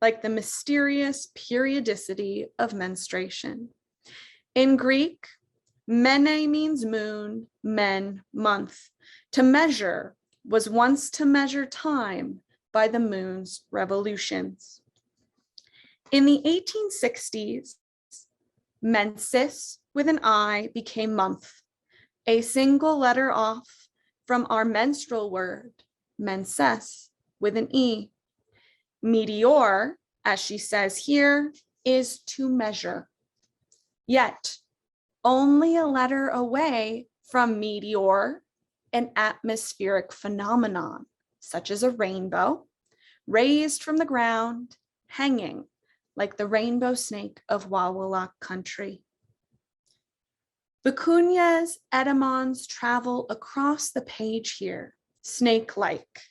like the mysterious periodicity of menstruation. In Greek, mene means moon, men, month. To measure was once to measure time by the moon's revolutions. In the 1860s, mensis with an I became month, a single letter off from our menstrual word, menses, with an E. Meteor, as she says here, is to measure. Yet, only a letter away from meteor, an atmospheric phenomenon, such as a rainbow, raised from the ground, hanging like the rainbow snake of Wawilak country. Vicuña's etymons travel across the page here, snake-like,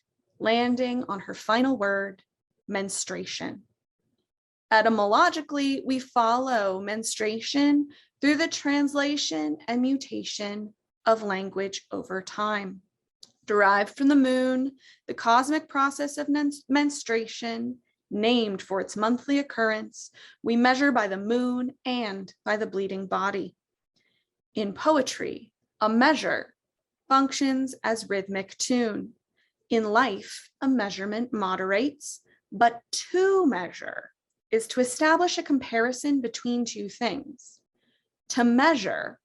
landing on her final word, menstruation. Etymologically, we follow menstruation through the translation and mutation of language over time. Derived from the moon, the cosmic process of menstruation, named for its monthly occurrence, we measure by the moon and by the bleeding body. In poetry, a measure functions as rhythmic tune. In life, a measurement moderates, but to measure is to establish a comparison between two things. To measure,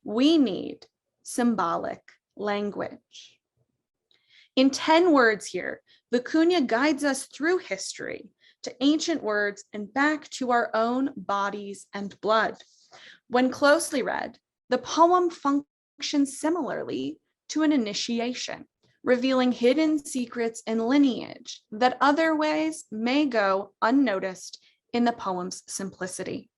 we need symbolic language. In 10 words here, Vicuña guides us through history to ancient words and back to our own bodies and blood. When closely read, the poem functions similarly to an initiation, revealing hidden secrets and lineage that other ways may go unnoticed in the poem's simplicity.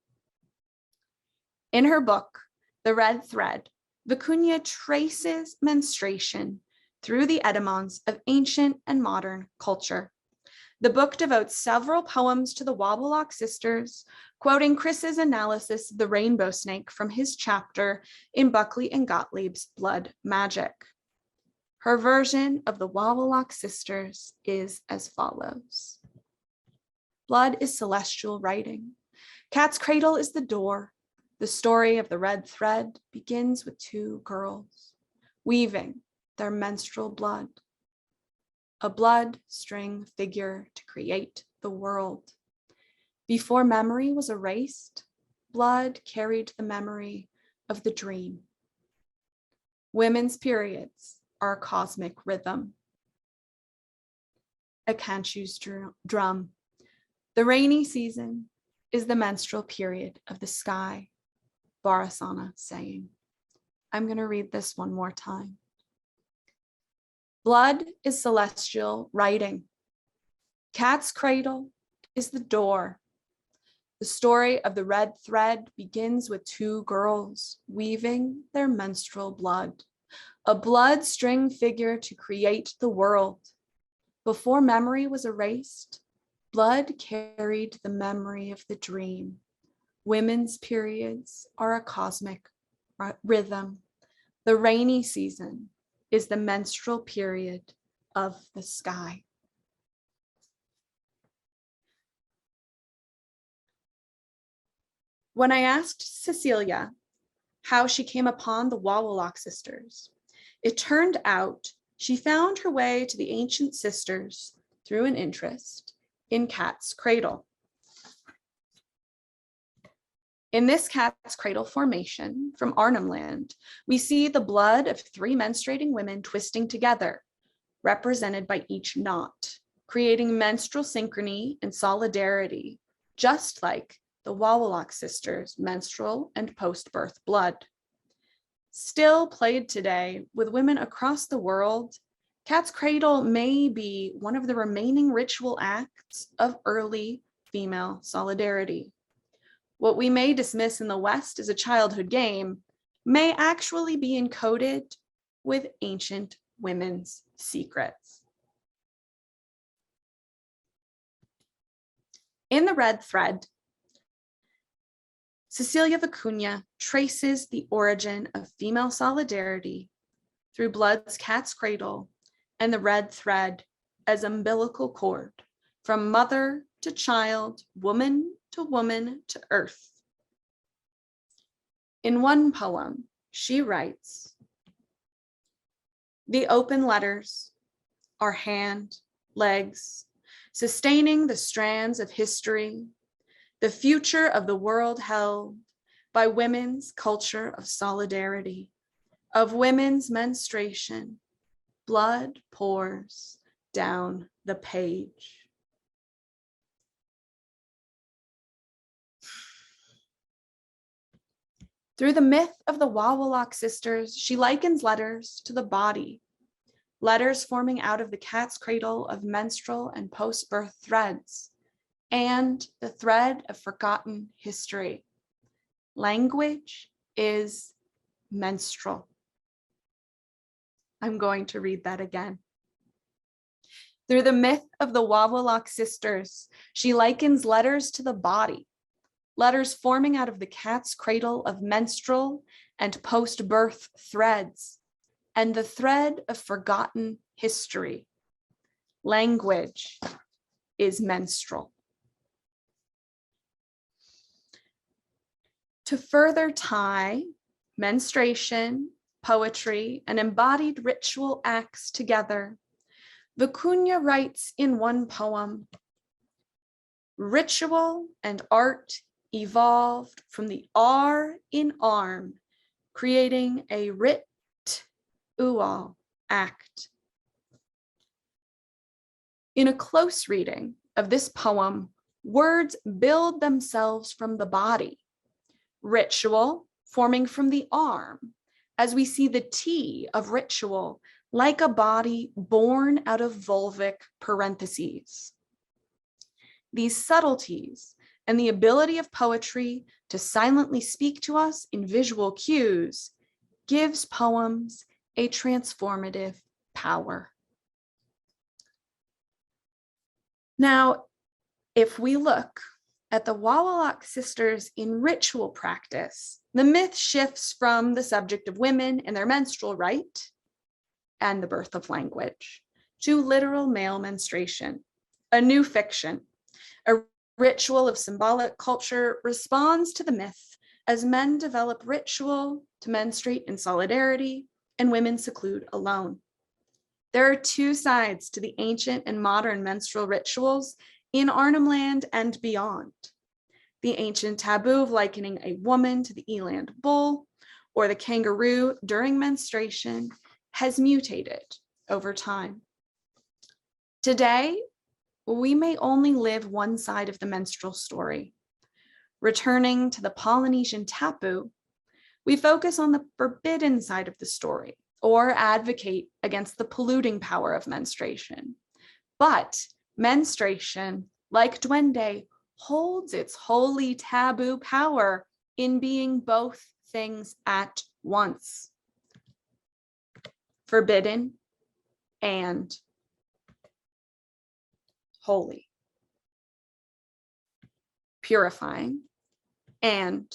In her book, The Red Thread, Vicuña traces menstruation through the etymons of ancient and modern culture. The book devotes several poems to the Wawilak sisters, quoting Chris's analysis of the rainbow snake from his chapter in Buckley and Gottlieb's Blood Magic. Her version of the Wawilak sisters is as follows. Blood is celestial writing. Cat's cradle is the door. The story of the red thread begins with two girls weaving their menstrual blood, a blood string figure to create the world. Before memory was erased, blood carried the memory of the dream. Women's periods are a cosmic rhythm. A Kanchu's drum. The rainy season is the menstrual period of the sky. Varasana saying. I'm going to read this one more time. Blood is celestial writing. Cat's cradle is the door. The story of the red thread begins with two girls weaving their menstrual blood, a blood string figure to create the world. Before memory was erased, blood carried the memory of the dream. Women's periods are a cosmic rhythm. The rainy season is the menstrual period of the sky. When I asked Cecilia how she came upon the Wawilak sisters, it turned out she found her way to the ancient sisters through an interest in Cat's Cradle. In this Cat's Cradle formation from Arnhem Land, we see the blood of three menstruating women twisting together, represented by each knot, creating menstrual synchrony and solidarity, just like the Wawilak sisters' menstrual and post-birth blood. Still played today with women across the world, Cat's Cradle may be one of the remaining ritual acts of early female solidarity. What we may dismiss in the West as a childhood game may actually be encoded with ancient women's secrets. In The Red Thread, Cecilia Vicuña traces the origin of female solidarity through Blood's Cat's Cradle and the red thread as umbilical cord from mother to child, woman to earth. In one poem, she writes, the open letters are hand, legs, sustaining the strands of history, the future of the world held by women's culture of solidarity, of women's menstruation, blood pours down the page. Through the myth of the Wawilak sisters, she likens letters to the body, letters forming out of the cat's cradle of menstrual and post-birth threads, and the thread of forgotten history. Language is menstrual. I'm going to read that again. Through the myth of the Wawilak sisters, she likens letters to the body, letters forming out of the cat's cradle of menstrual and post-birth threads, and the thread of forgotten history. Language is menstrual. To further tie menstruation, poetry, and embodied ritual acts together, Vicuña writes in one poem, ritual and art evolved from the R in arm, creating a ritual act. In a close reading of this poem, words build themselves from the body, ritual forming from the arm, as we see the T of ritual like a body born out of vulvic parentheses. These subtleties and the ability of poetry to silently speak to us in visual cues gives poems a transformative power. Now, if we look at the Wawilak sisters in ritual practice, the myth shifts from the subject of women and their menstrual rite and the birth of language to literal male menstruation, a new fiction. A ritual of symbolic culture responds to the myth as men develop ritual to menstruate in solidarity and women seclude alone. There are two sides to the ancient and modern menstrual rituals in Arnhem Land and beyond. The ancient taboo of likening a woman to the eland bull or the kangaroo during menstruation has mutated over time. Today, we may only live one side of the menstrual story. Returning to the Polynesian taboo, we focus on the forbidden side of the story or advocate against the polluting power of menstruation. But menstruation, like Duende, holds its holy taboo power in being both things at once. Forbidden and holy. Purifying and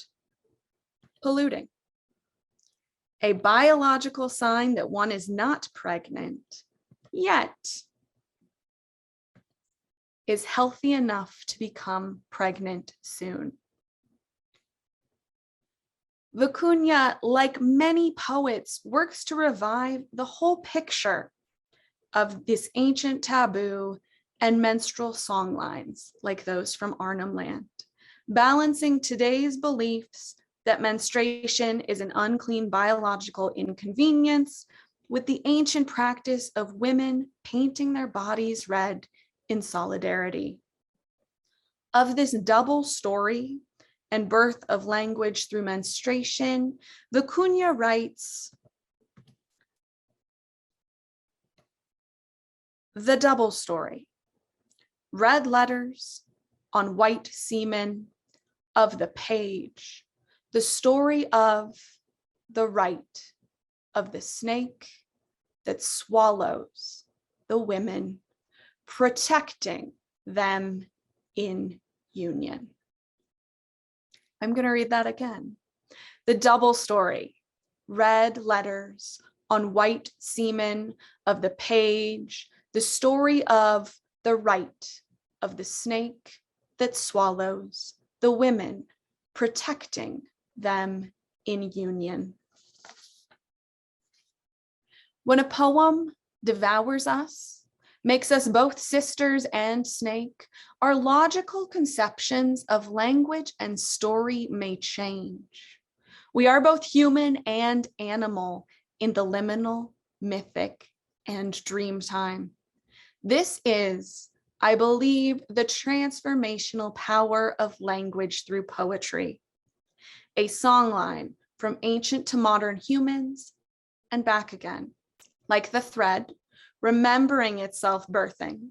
polluting. A biological sign that one is not pregnant, yet is healthy enough to become pregnant soon. Vicuña, like many poets, works to revive the whole picture of this ancient taboo and menstrual songlines like those from Arnhem Land, balancing today's beliefs that menstruation is an unclean biological inconvenience with the ancient practice of women painting their bodies red in solidarity. Of this double story and birth of language through menstruation, Vicuña writes, the double story, red letters on white semen of the page, the story of the rite of the snake that swallows the women, protecting them in union. I'm going to read that again. The double story, red letters on white semen of the page, the story of the rite of the snake that swallows the women, protecting them in union. When a poem devours us, makes us both sisters and snake, our logical conceptions of language and story may change. We are both human and animal in the liminal, mythic, and dream time. This is, I believe, the transformational power of language through poetry. A songline from ancient to modern humans and back again. Like the thread, remembering itself birthing,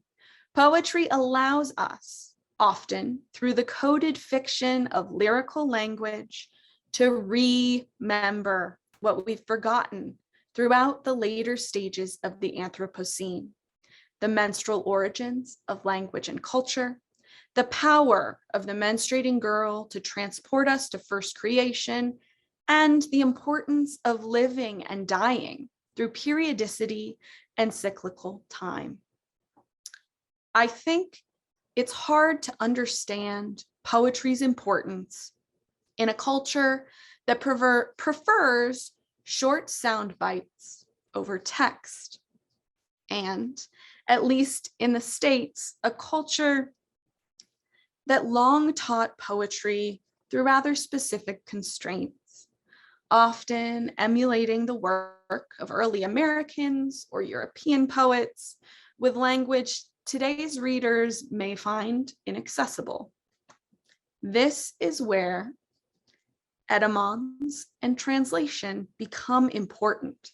poetry allows us, often through the coded fiction of lyrical language, to remember what we've forgotten throughout the later stages of the Anthropocene, the menstrual origins of language and culture, the power of the menstruating girl to transport us to first creation, and the importance of living and dying through periodicity and cyclical time. I think it's hard to understand poetry's importance in a culture that prefers short sound bites over text, and, at least in the States, a culture that long taught poetry through rather specific constraints, often emulating the work of early Americans or European poets with language today's readers may find inaccessible. This is where etymons and translation become important.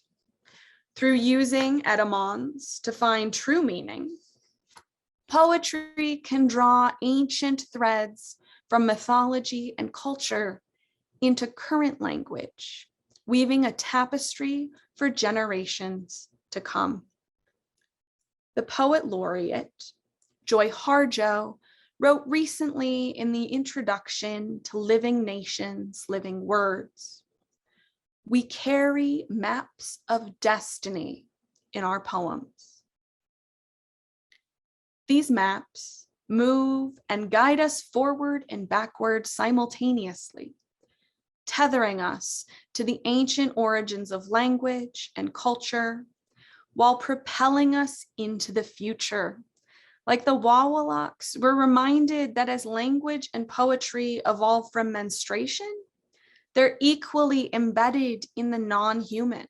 through using etymons to find true meaning, poetry can draw ancient threads from mythology and culture into current language, weaving a tapestry for generations to come. The poet laureate, Joy Harjo, wrote recently in the introduction to Living Nations, Living Words, "We carry maps of destiny in our poems. These maps move and guide us forward and backward simultaneously, tethering us to the ancient origins of language and culture, while propelling us into the future. Like the Wawilaks, we're reminded that as language and poetry evolve from menstruation, they're equally embedded in the non-human,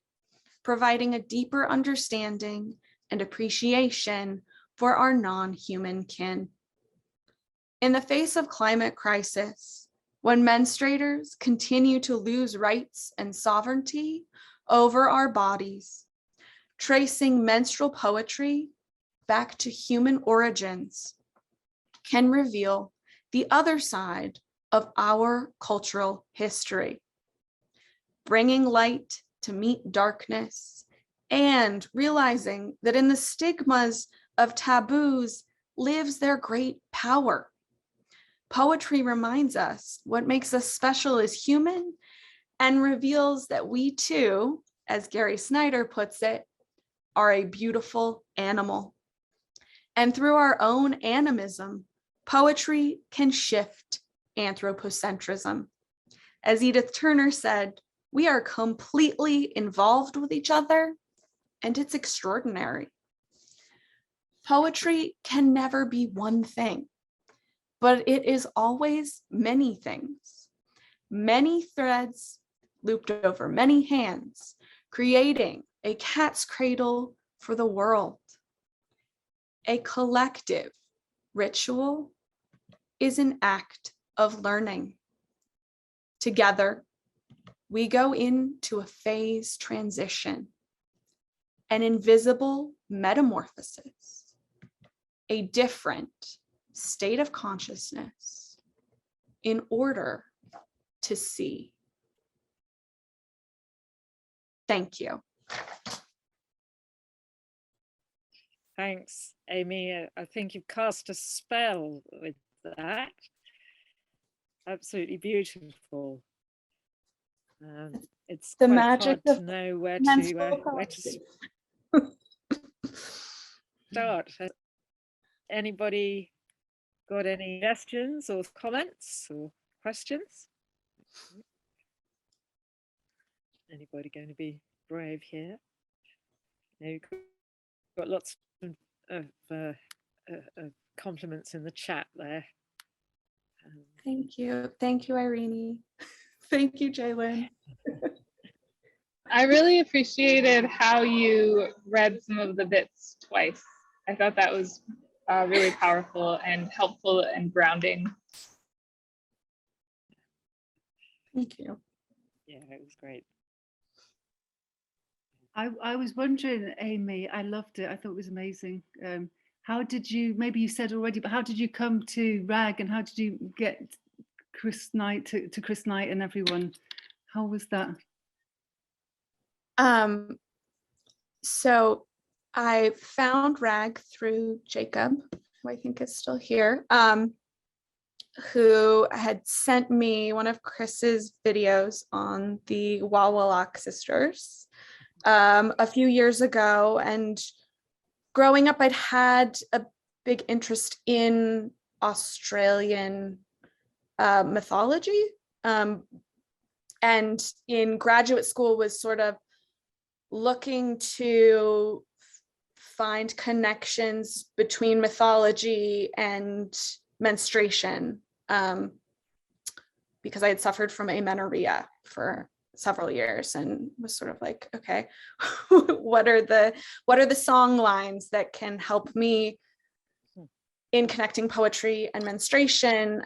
providing a deeper understanding and appreciation for our non-human kin. In the face of climate crisis, when menstruators continue to lose rights and sovereignty over our bodies, tracing menstrual poetry back to human origins can reveal the other side of our cultural history, bringing light to meet darkness and realizing that in the stigmas of taboos lives their great power. Poetry reminds us what makes us special as human and reveals that we too, as Gary Snyder puts it, are a beautiful animal. And through our own animism, poetry can shift anthropocentrism. As Edith Turner said, we are completely involved with each other, and it's extraordinary. Poetry can never be one thing, but it is always many things, many threads looped over many hands, creating a cat's cradle for the world. A collective ritual is an act of learning. Together, we go into a phase transition, an invisible metamorphosis, a different state of consciousness in order to see. Thank you. Thanks, Amy. I think you've cast a spell with that. Absolutely beautiful. It's the quite magic hard of to know where to start. Has anybody got any suggestions or comments or questions? Anybody going to be brave here? We've got lots of compliments in the chat there. Thank you. Thank you, Irene. Thank you, Jalen. I really appreciated how you read some of the bits twice. I thought that was really powerful and helpful and grounding. Thank you. Yeah, it was great. I was wondering, Amy, I loved it. I thought it was amazing. How did you, maybe you said already, but how did you come to RAG and how did you get Chris Knight to Chris Knight and everyone? How was that? So I found RAG through Jacob, who I think is still here, who had sent me one of Chris's videos on the Wawilak sisters a few years ago. And growing up, I'd had a big interest in Australian mythology. And in graduate school was sort of looking to find connections between mythology and menstruation, because I had suffered from amenorrhea for several years and was sort of like, okay, what are the song lines that can help me in connecting poetry and menstruation?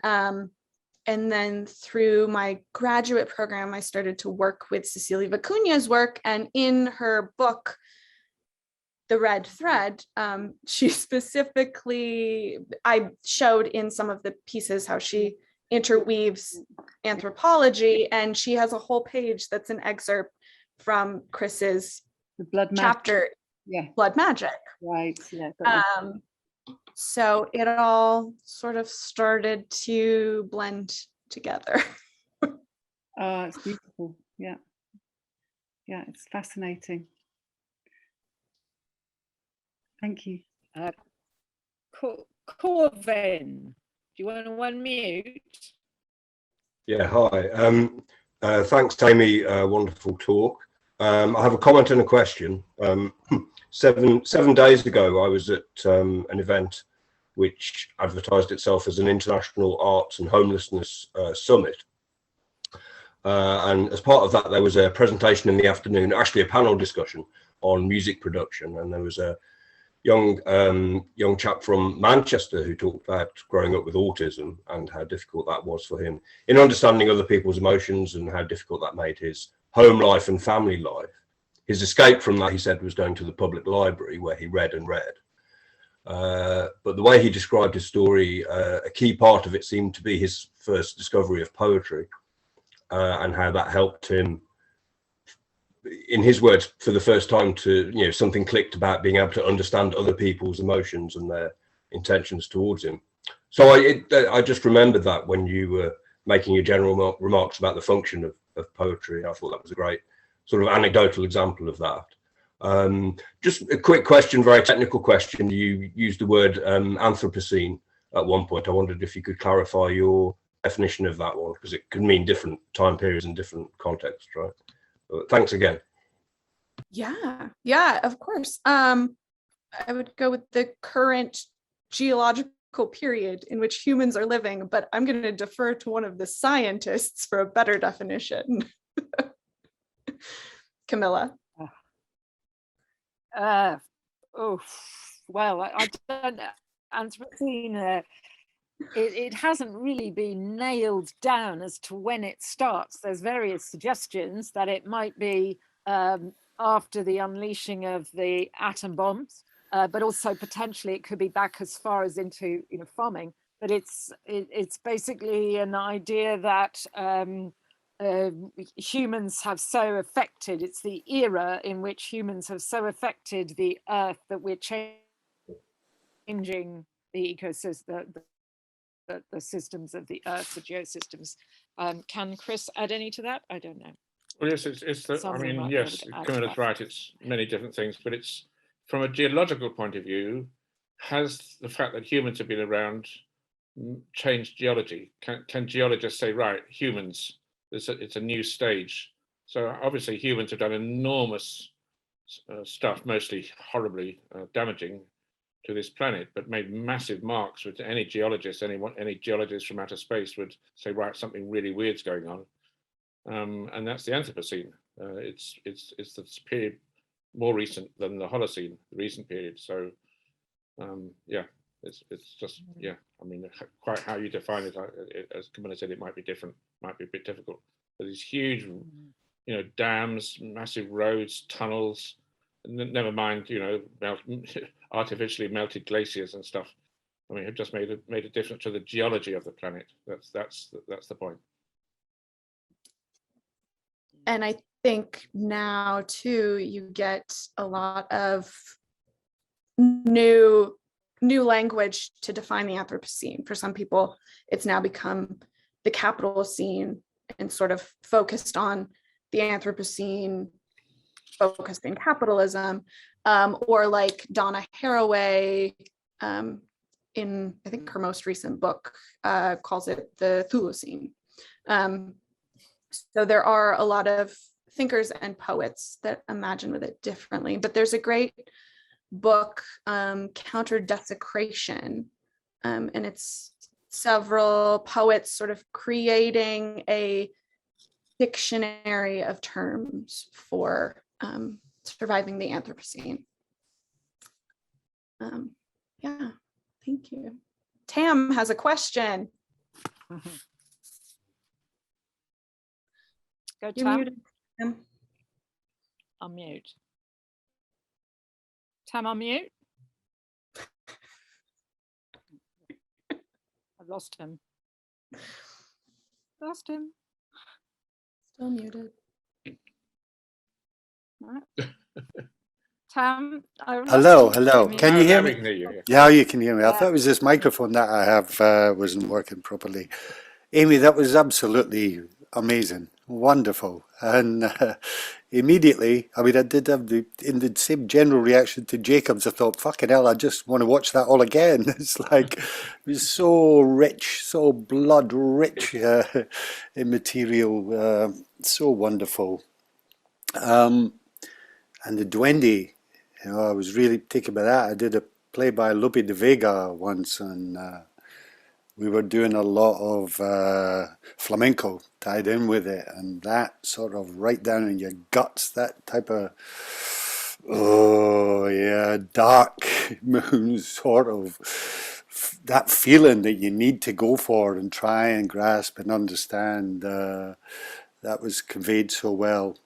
And then through my graduate program, I started to work with Cecilia Vicuña's work, and in her book, the red thread, she specifically, I showed in some of the pieces how she interweaves anthropology, and she has a whole page that's an excerpt from Chris's The blood magic. chapter, Yeah, Blood Magic. right. Yeah. got that. So it all sort of started to blend together. Oh, it's beautiful. Yeah. Yeah, it's fascinating. Thank you. Corvin, do you want to unmute? Yeah, hi. Thanks, Amy. Wonderful talk. I have a comment and a question. 7 days ago, I was at an event which advertised itself as an International Arts and Homelessness Summit. And as part of that, there was a presentation in the afternoon, actually a panel discussion on music production. And there was a young chap from Manchester who talked about growing up with autism and how difficult that was for him in understanding other people's emotions and how difficult that made his home life and family life. His escape from that, he said, was going to the public library where he read and read. But the way he described his story, a key part of it seemed to be his first discovery of poetry and how that helped him, in his words, for the first time to, you know, something clicked about being able to understand other people's emotions and their intentions towards him. So I just remembered that when you were making your general remarks about the function of poetry. I thought that was a great sort of anecdotal example of that. Just a quick question, very technical question. You used the word Anthropocene at one point. I wondered if you could clarify your definition of that one, because it could mean different time periods and different contexts, right? Thanks again. Yeah, of course. I would go with the current geological period in which humans are living, but I'm going to defer to one of the scientists for a better definition. Camilla. Well, I don't know. Anthropocene, it hasn't really been nailed down as to when it starts. There's various suggestions that it might be after the unleashing of the atom bombs, but also potentially it could be back as far as into, you know, farming. But it's basically an idea that humans have so affected, it's the era in which humans have so affected the earth that we're changing the ecosystem, the systems of the earth, the geosystems. Can Chris add any to that? I don't know. Well, yes, it's the, I mean, yes, Camilla's right, it's many different things, but it's from a geological point of view, has the fact that humans have been around changed geology? Can geologists say, right, humans, it's a new stage? So obviously humans have done enormous stuff, mostly horribly damaging to this planet, but made massive marks. With any geologist, any geologist from outer space would say, right, something really weird's going on. And that's the Anthropocene. It's the period more recent than the Holocene, the recent period. So yeah, it's just, yeah, I mean, quite how you define it, as Camilla said, it might be different, might be a bit difficult. But these huge, you know, dams, massive roads, tunnels, and never mind, you know, artificially melted glaciers and stuff. I mean, it just made a difference to the geology of the planet. That's the point. And I think now too, you get a lot of new language to define the Anthropocene. For some people, it's now become the capital scene and sort of focused on the Anthropocene, focused in capitalism, or like Donna Haraway in, I think her most recent book calls it the Thulucene. So there are a lot of thinkers and poets that imagine with it differently, but there's a great book, Counter Desecration, and it's several poets sort of creating a dictionary of terms for surviving the Anthropocene. Yeah, thank you. Tam has a question. Go, You're Tam. muted, Tam. Unmute. Tam on mute. I've lost him. Lost him. Still muted. Tam. Hello. Can you hear me? Yeah, you can hear me. I thought it was this microphone that I have wasn't working properly. Amy, that was absolutely amazing, wonderful, and immediately, I mean, I did have in the same general reaction to Jacob's. I thought, fucking hell, I just want to watch that all again. It's like, it was so rich, so blood rich in material, so wonderful. And the Duende, I was really taken by that. I did a play by Lope de Vega once, and we were doing a lot of flamenco tied in with it, and that sort of right down in your guts, that type of, oh yeah, dark moon sort of, that feeling that you need to go for and try and grasp and understand, that was conveyed so well.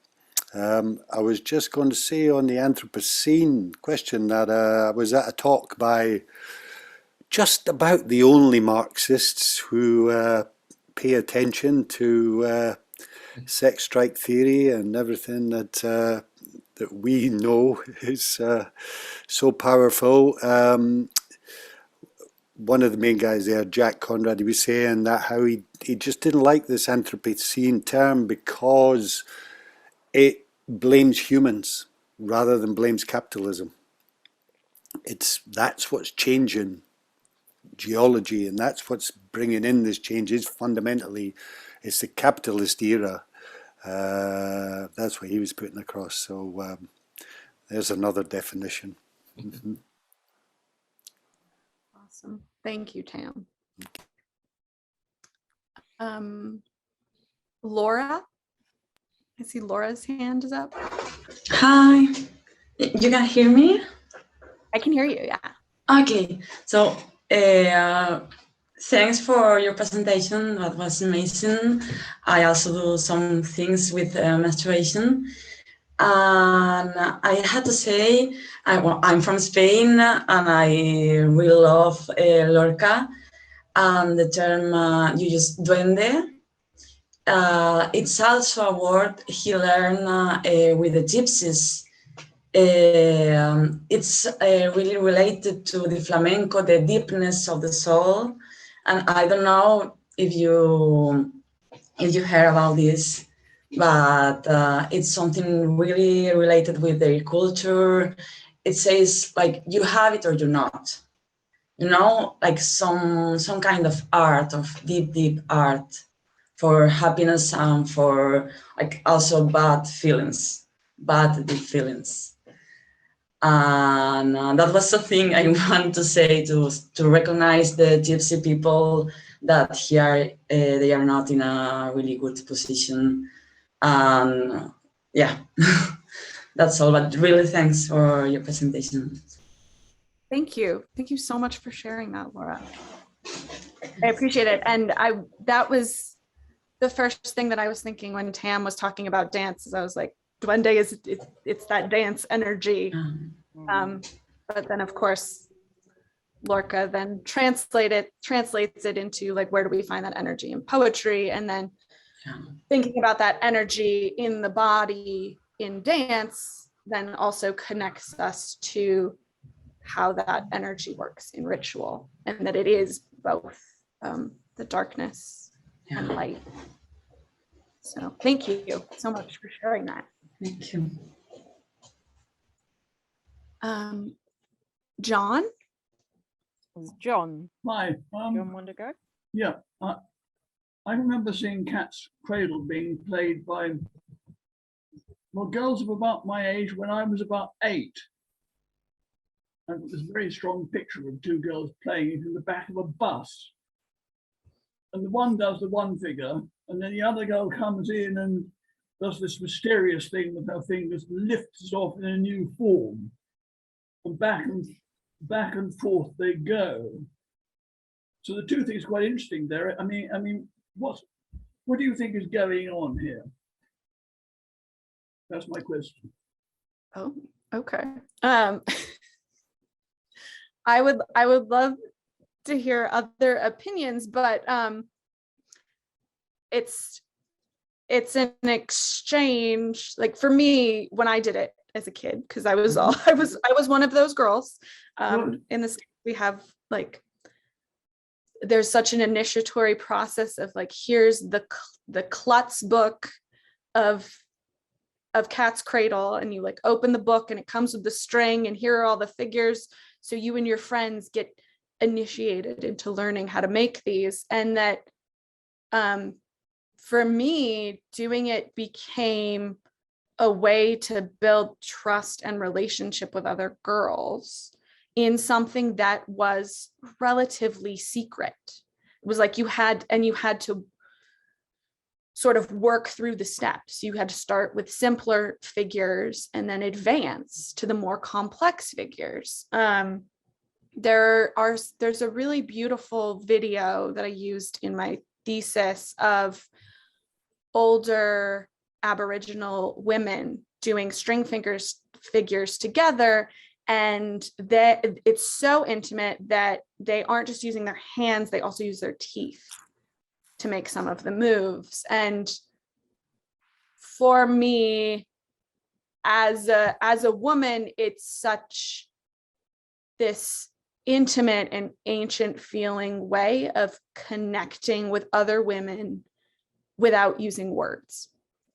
I was just going to say on the Anthropocene question that I was at a talk by just about the only Marxists who pay attention to sex strike theory and everything that that we know is so powerful. One of the main guys there, Jack Conrad, he was saying that how he just didn't like this Anthropocene term because it blames humans rather than blames capitalism. That's what's changing geology, and that's what's bringing in this change. Is fundamentally it's the capitalist era. That's what he was putting across. So there's another definition. Mm-hmm. Awesome. Thank you, Tam. Laura, I see Laura's hand is up. Hi, you can hear me? I can hear you, yeah. Okay, so thanks for your presentation. That was amazing. I also do some things with menstruation. And I had to say, I'm from Spain and I really love Lorca and the term you use, Duende. It's also a word he learned with the gypsies. It's really related to the flamenco, the deepness of the soul. And I don't know if you heard about this, but it's something really related with their culture. It says like you have it or you're not, you know, like some kind of art, of deep art for happiness and for like also bad deep feelings. And that was something I want to say to recognize the gypsy people that here they are not in a really good position. And yeah, that's all. But really, thanks for your presentation. Thank you. Thank you so much for sharing that, Laura. I appreciate it. And that was the first thing that I was thinking when Tam was talking about dance. Is I was like, Duende it's that dance energy. But then of course, Lorca then translates it into like, where do we find that energy in poetry? And then thinking about that energy in the body in dance then also connects us to how that energy works in ritual, and that it is both the darkness and light. So thank you so much for sharing that. Thank you. John? John. Hi. John want to go? Yeah. I remember seeing Cat's Cradle being played by girls of about my age when I was about 8. And it was a very strong picture of 2 girls playing it in the back of a bus. And the one does the one figure, and then the other girl comes in and does this mysterious thing with her fingers, lifts it off in a new form. And back and forth they go. So the 2 things quite interesting there. I mean, what do you think is going on here? That's my question. Oh, okay. I would love to hear other opinions, but it's an exchange. Like for me, when I did it as a kid, because I was one of those girls. In the States, we have like, there's such an initiatory process of like, here's the klutz book of Cat's Cradle, and you like open the book and it comes with the string, and here are all the figures, so you and your friends get initiated into learning how to make these. And that for me, doing it became a way to build trust and relationship with other girls in something that was relatively secret. It was like you had to sort of work through the steps. You had to start with simpler figures and then advance to the more complex figures. There's a really beautiful video that I used in my thesis of older Aboriginal women doing string figures together, and that it's so intimate that they aren't just using their hands, they also use their teeth to make some of the moves. And for me, as a woman, it's such this intimate and ancient feeling way of connecting with other women without using words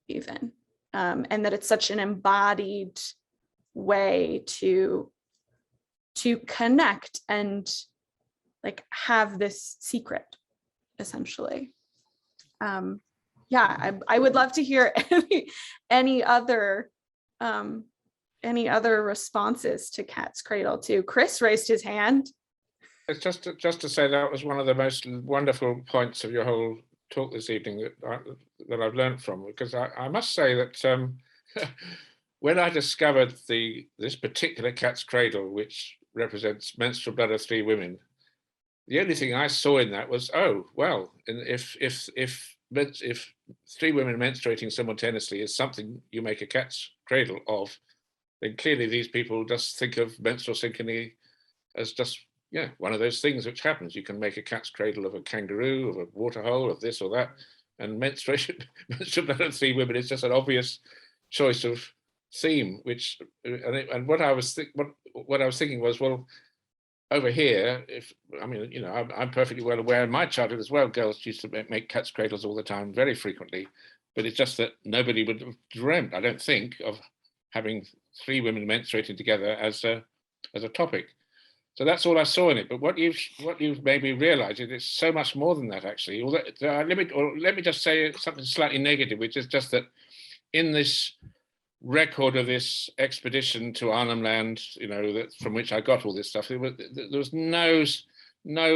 even, and that it's such an embodied way to connect and like have this secret, essentially. Yeah, I would love to hear any other responses to Cat's Cradle too. Chris raised his hand. It's just to say that was one of the most wonderful points of your whole talk this evening that I've learned from, because I must say that when I discovered this particular Cat's Cradle, which represents menstrual blood of 3 women, the only thing I saw in that was, oh well, and if 3 women menstruating simultaneously is something you make a cat's cradle of, then clearly these people just think of menstrual synchrony as just one of those things which happens. You can make a cat's cradle of a kangaroo, of a waterhole, of this or that, and menstrual blood of 3 women is just an obvious choice of theme. Which and what I was thinking was, well, over here, I'm perfectly well aware in my childhood as well, girls used to make cat's cradles all the time, very frequently, but it's just that nobody would have dreamt, I don't think, of having 3 women menstruating together as a topic. So that's all I saw in it. But what you've made me realize is it's so much more than that, actually. Let me just say something slightly negative, which is just that in this record of this expedition to Arnhem Land, from which I got all this stuff, there was no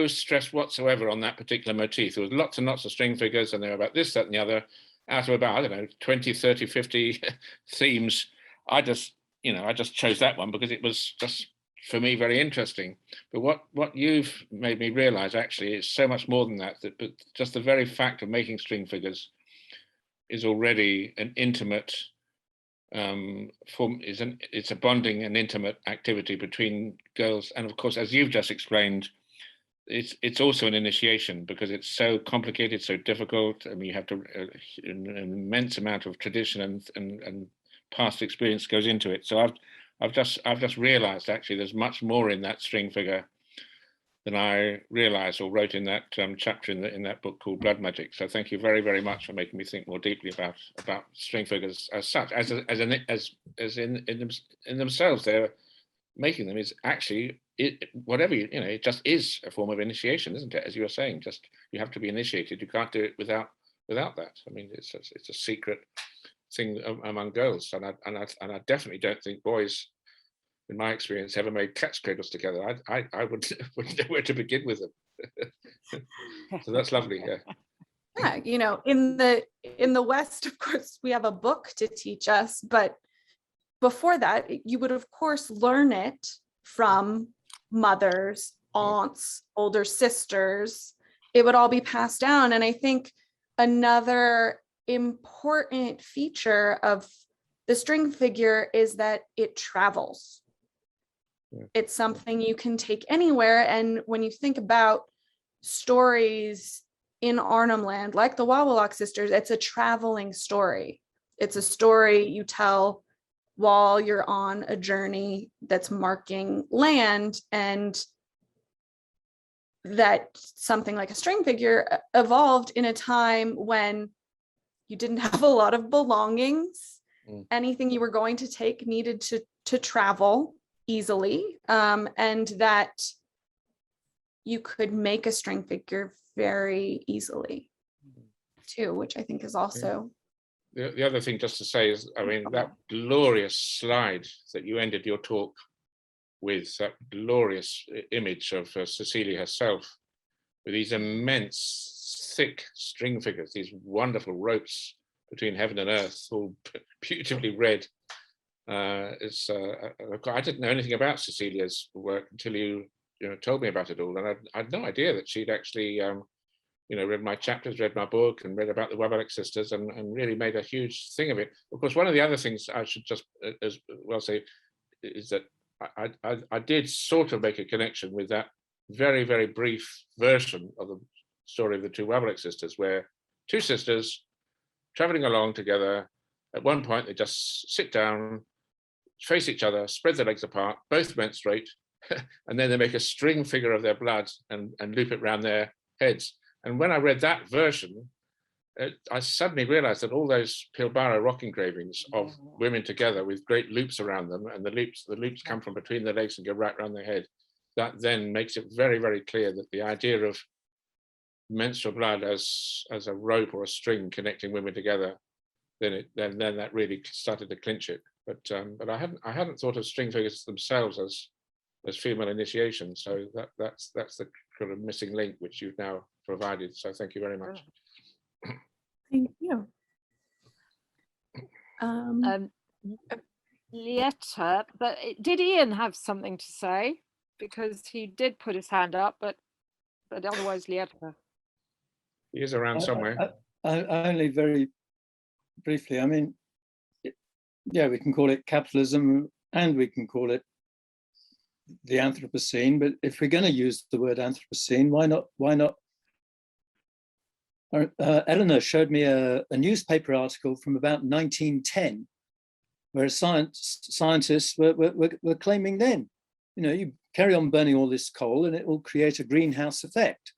stress whatsoever on that particular motif. There was lots and lots of string figures, and they were about this, that, and the other, out of about, I don't know, 20, 30, 50 themes. I just chose that one because it was just, for me, very interesting. But what you've made me realize actually is so much more than that, but just the very fact of making string figures is already an intimate it's a bonding and intimate activity between girls. And of course, as you've just explained, it's also an initiation because it's so complicated, so difficult. I mean, you have to an immense amount of tradition and past experience goes into it. So I've just realized actually there's much more in that string figure than I realized or wrote in that chapter in that book called Blood Magic. So thank you very, very much for making me think more deeply about string figures as such, as in themselves. They're making them is actually it just is a form of initiation, isn't it? As you were saying, just you have to be initiated. You can't do it without that. I mean, it's a secret thing among girls, and I definitely don't think boys, in my experience, ever made cat's cradles together. I wouldn't know where to begin with them. So that's lovely. Yeah, in the West, of course, we have a book to teach us, but before that, you would of course learn it from mothers, aunts, older sisters. It would all be passed down. And I think another important feature of the string figure is that it travels. It's something you can take anywhere. And when you think about stories in Arnhem Land, like the Wawilak sisters, it's a traveling story. It's a story you tell while you're on a journey that's marking land, and that something like a string figure evolved in a time when you didn't have a lot of belongings. Anything you were going to take needed to travel easily, and that you could make a string figure very easily too, which I think is also the other thing just to say is, I mean, that glorious slide that you ended your talk with, that glorious image of Cecilia herself with these immense thick string figures, these wonderful ropes between heaven and earth, all beautifully read. I didn't know anything about Cecilia's work until you told me about it all, and I had no idea that she'd actually read my chapters, read my book, and read about the Wawilak sisters, and really made a huge thing of it. Of course, one of the other things I should just as well say is that I did sort of make a connection with that very, very brief version of the story of the two Wawilak sisters, where two sisters traveling along together, at one point they just sit down, face each other, spread their legs apart, both menstruate, and then they make a string figure of their blood and loop it around their heads. And when I read that version, I suddenly realized that all those Pilbara rock engravings of women together with great loops around them, and the loops come from between their legs and go right around their head, that then makes it very, very clear that the idea of menstrual blood as a rope or a string connecting women together, then that really started to clinch it. But I hadn't thought of string figures themselves as female initiation. So that's the kind of missing link which you've now provided. So thank you very much. Thank you. Lieta, but did Ian have something to say? Because he did put his hand up, but otherwise Lieta. He is around somewhere. Only very briefly. I mean, yeah, we can call it capitalism and we can call it the Anthropocene, but if we're going to use the word Anthropocene, why not? Eleanor showed me a newspaper article from about 1910, where scientists were claiming then, you carry on burning all this coal and it will create a greenhouse effect.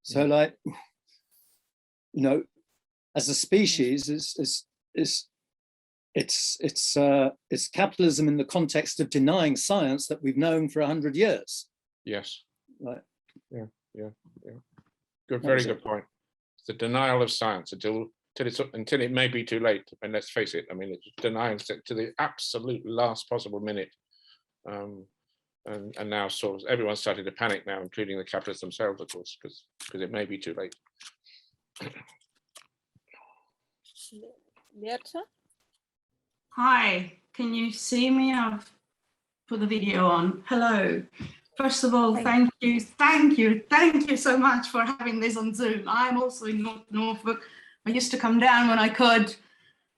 So like, as a species, it's capitalism in the context of denying science that we've known for 100 years. Yes. Right. Yeah. Good, very good point. It's the denial of science until it may be too late. And let's face it, I mean, it's denying to the absolute last possible minute. And now sort of everyone's starting to panic now, including the capitalists themselves, of course, because it may be too late. Lieta? Hi, can you see me? I've put the video on. Hello. First of all, thank you so much for having this on Zoom. I'm also in Norfolk. I used to come down when I could,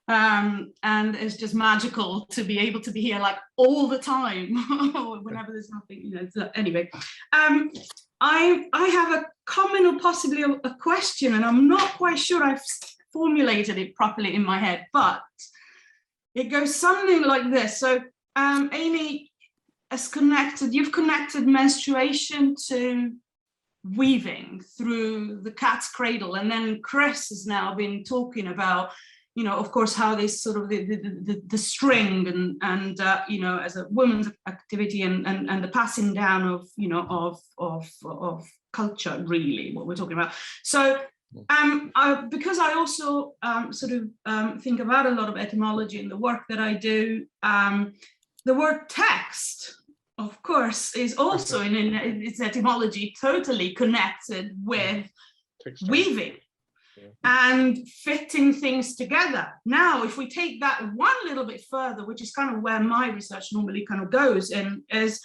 and it's just magical to be able to be here like all the time, whenever there's nothing, anyway. I have a comment or possibly a question, and I'm not quite sure I've formulated it properly in my head, but it goes something like this. So Amy you've connected menstruation to weaving through the cat's cradle, and then Chris has now been talking about, of course, how this sort of the string and as a woman's activity and the passing down of culture, really what we're talking about. So because I also think about a lot of etymology in the work that I do, the word text, of course, is also in its etymology totally connected with weaving and fitting things together. Now, if we take that one little bit further, which is kind of where my research normally kind of goes, and is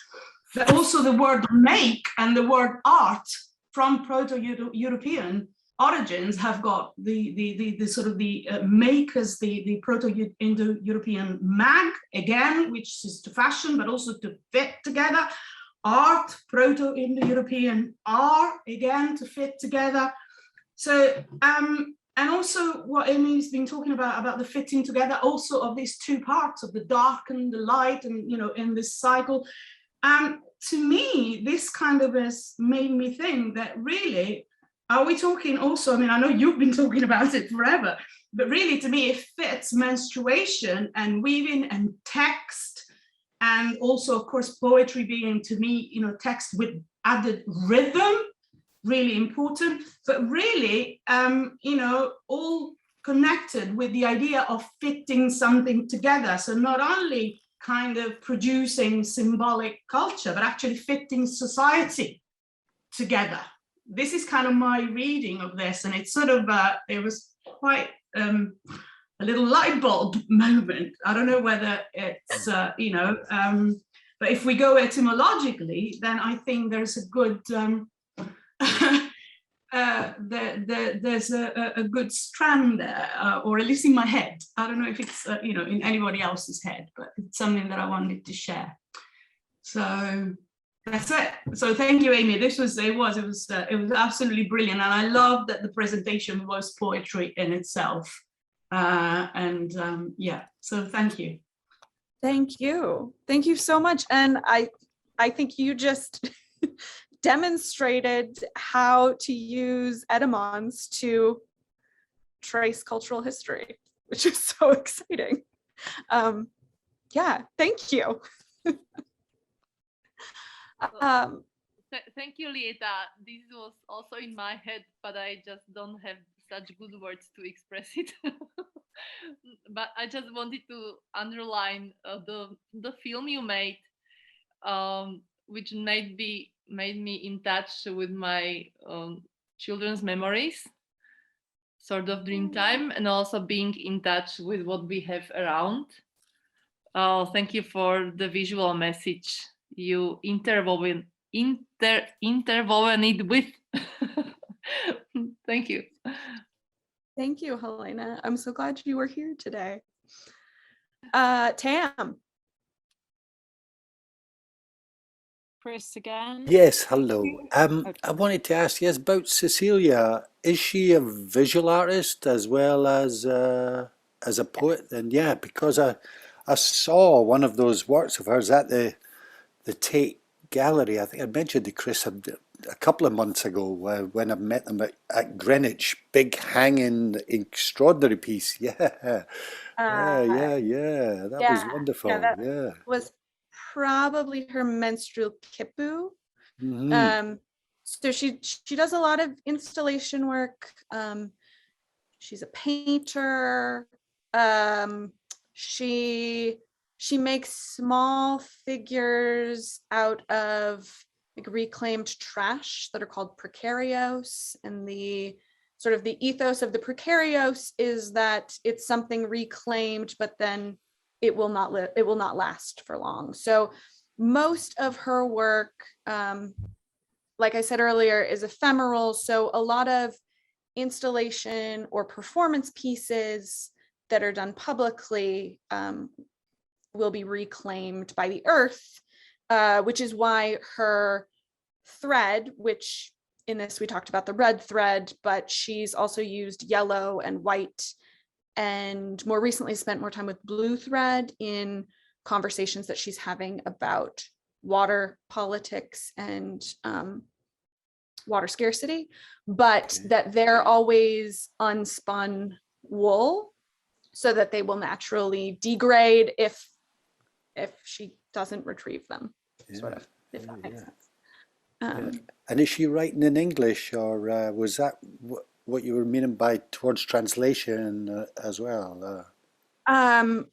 that also the word make and the word art from Proto-European origins have got the sort of the makers, the Proto-Indo-European mag, again, which is to fashion, but also to fit together. Art, Proto-Indo-European art, again, to fit together. So, and also what Amy's been talking about the fitting together also of these two parts of the dark and the light, and, you know, in this cycle. To me, this kind of has made me think that really, are we talking also, I mean, I know you've been talking about it forever, but really to me, it fits menstruation and weaving and text, and also, of course, poetry being, to me, you know, text with added rhythm, really important, but really, you know, all connected with the idea of fitting something together. So not only kind of producing symbolic culture, but actually fitting society together. This is kind of my reading of this, and it's sort of, it was quite a little light bulb moment. I don't know whether it's, you know, but if we go etymologically, then I think there's a good, there's a good strand there, or at least in my head. I don't know if it's, you know, in anybody else's head, but it's something that I wanted to share. So that's it. So thank you, Amy. This was, it was absolutely brilliant. And I love that the presentation was poetry in itself. Yeah, so thank you. Thank you. Thank you so much. And I think you just demonstrated how to use etymons to trace cultural history, which is so exciting. Yeah, thank you. Thank you, Lieta. This was also in my head, but I just don't have such good words to express it. But I just wanted to underline the film you made, which made me in touch with my children's memories, sort of Dreamtime, and also being in touch with what we have around. Thank you for the visual message you interwoven it with. Thank you. Thank you, Helena. I'm so glad you were here today. Tam. Chris again. Yes, hello. I wanted to ask you about Cecilia. Is she a visual artist as well as a poet? And yeah, because I saw one of those works of hers at the Tate Gallery. I think I mentioned to Chris a couple of months ago when I met them at Greenwich. Big hanging extraordinary piece. Yeah. That was wonderful. Yeah, that was probably her menstrual kipu. So she does a lot of installation work. She's a painter. She makes small figures out of like reclaimed trash that are called precarios, and the sort of the ethos of the precarios is that it's something reclaimed, but then it will not last for long. So most of her work, like I said earlier, is ephemeral. So a lot of installation or performance pieces that are done publicly will be reclaimed by the earth, which is why her thread, which in this we talked about the red thread, but she's also used yellow and white, and more recently spent more time with blue thread in conversations that she's having about water politics and water scarcity, but that they're always unspun wool so that they will naturally degrade if she doesn't retrieve them, sort of, if that makes sense. And is she writing in English, or was that what you were meaning by towards translation as well?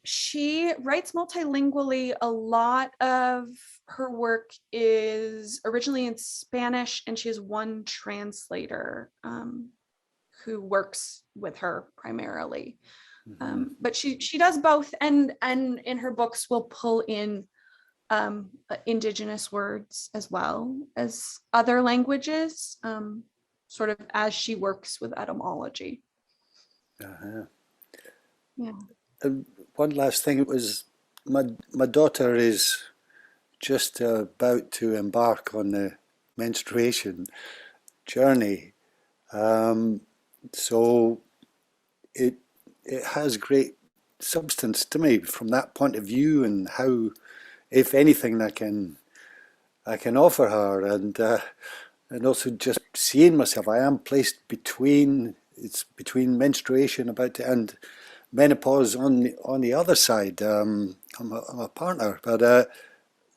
She writes multilingually. A lot of her work is originally in Spanish, and she has one translator who works with her primarily. But she does both, and in her books will pull in indigenous words as well as other languages. sort of as she works with etymology. Yeah. And one last thing, it was my daughter is just about to embark on the menstruation journey, so it has great substance to me from that point of view, and how, if anything, I can offer her, and also just seeing myself. I am placed between menstruation and menopause on the other side. I'm a partner, but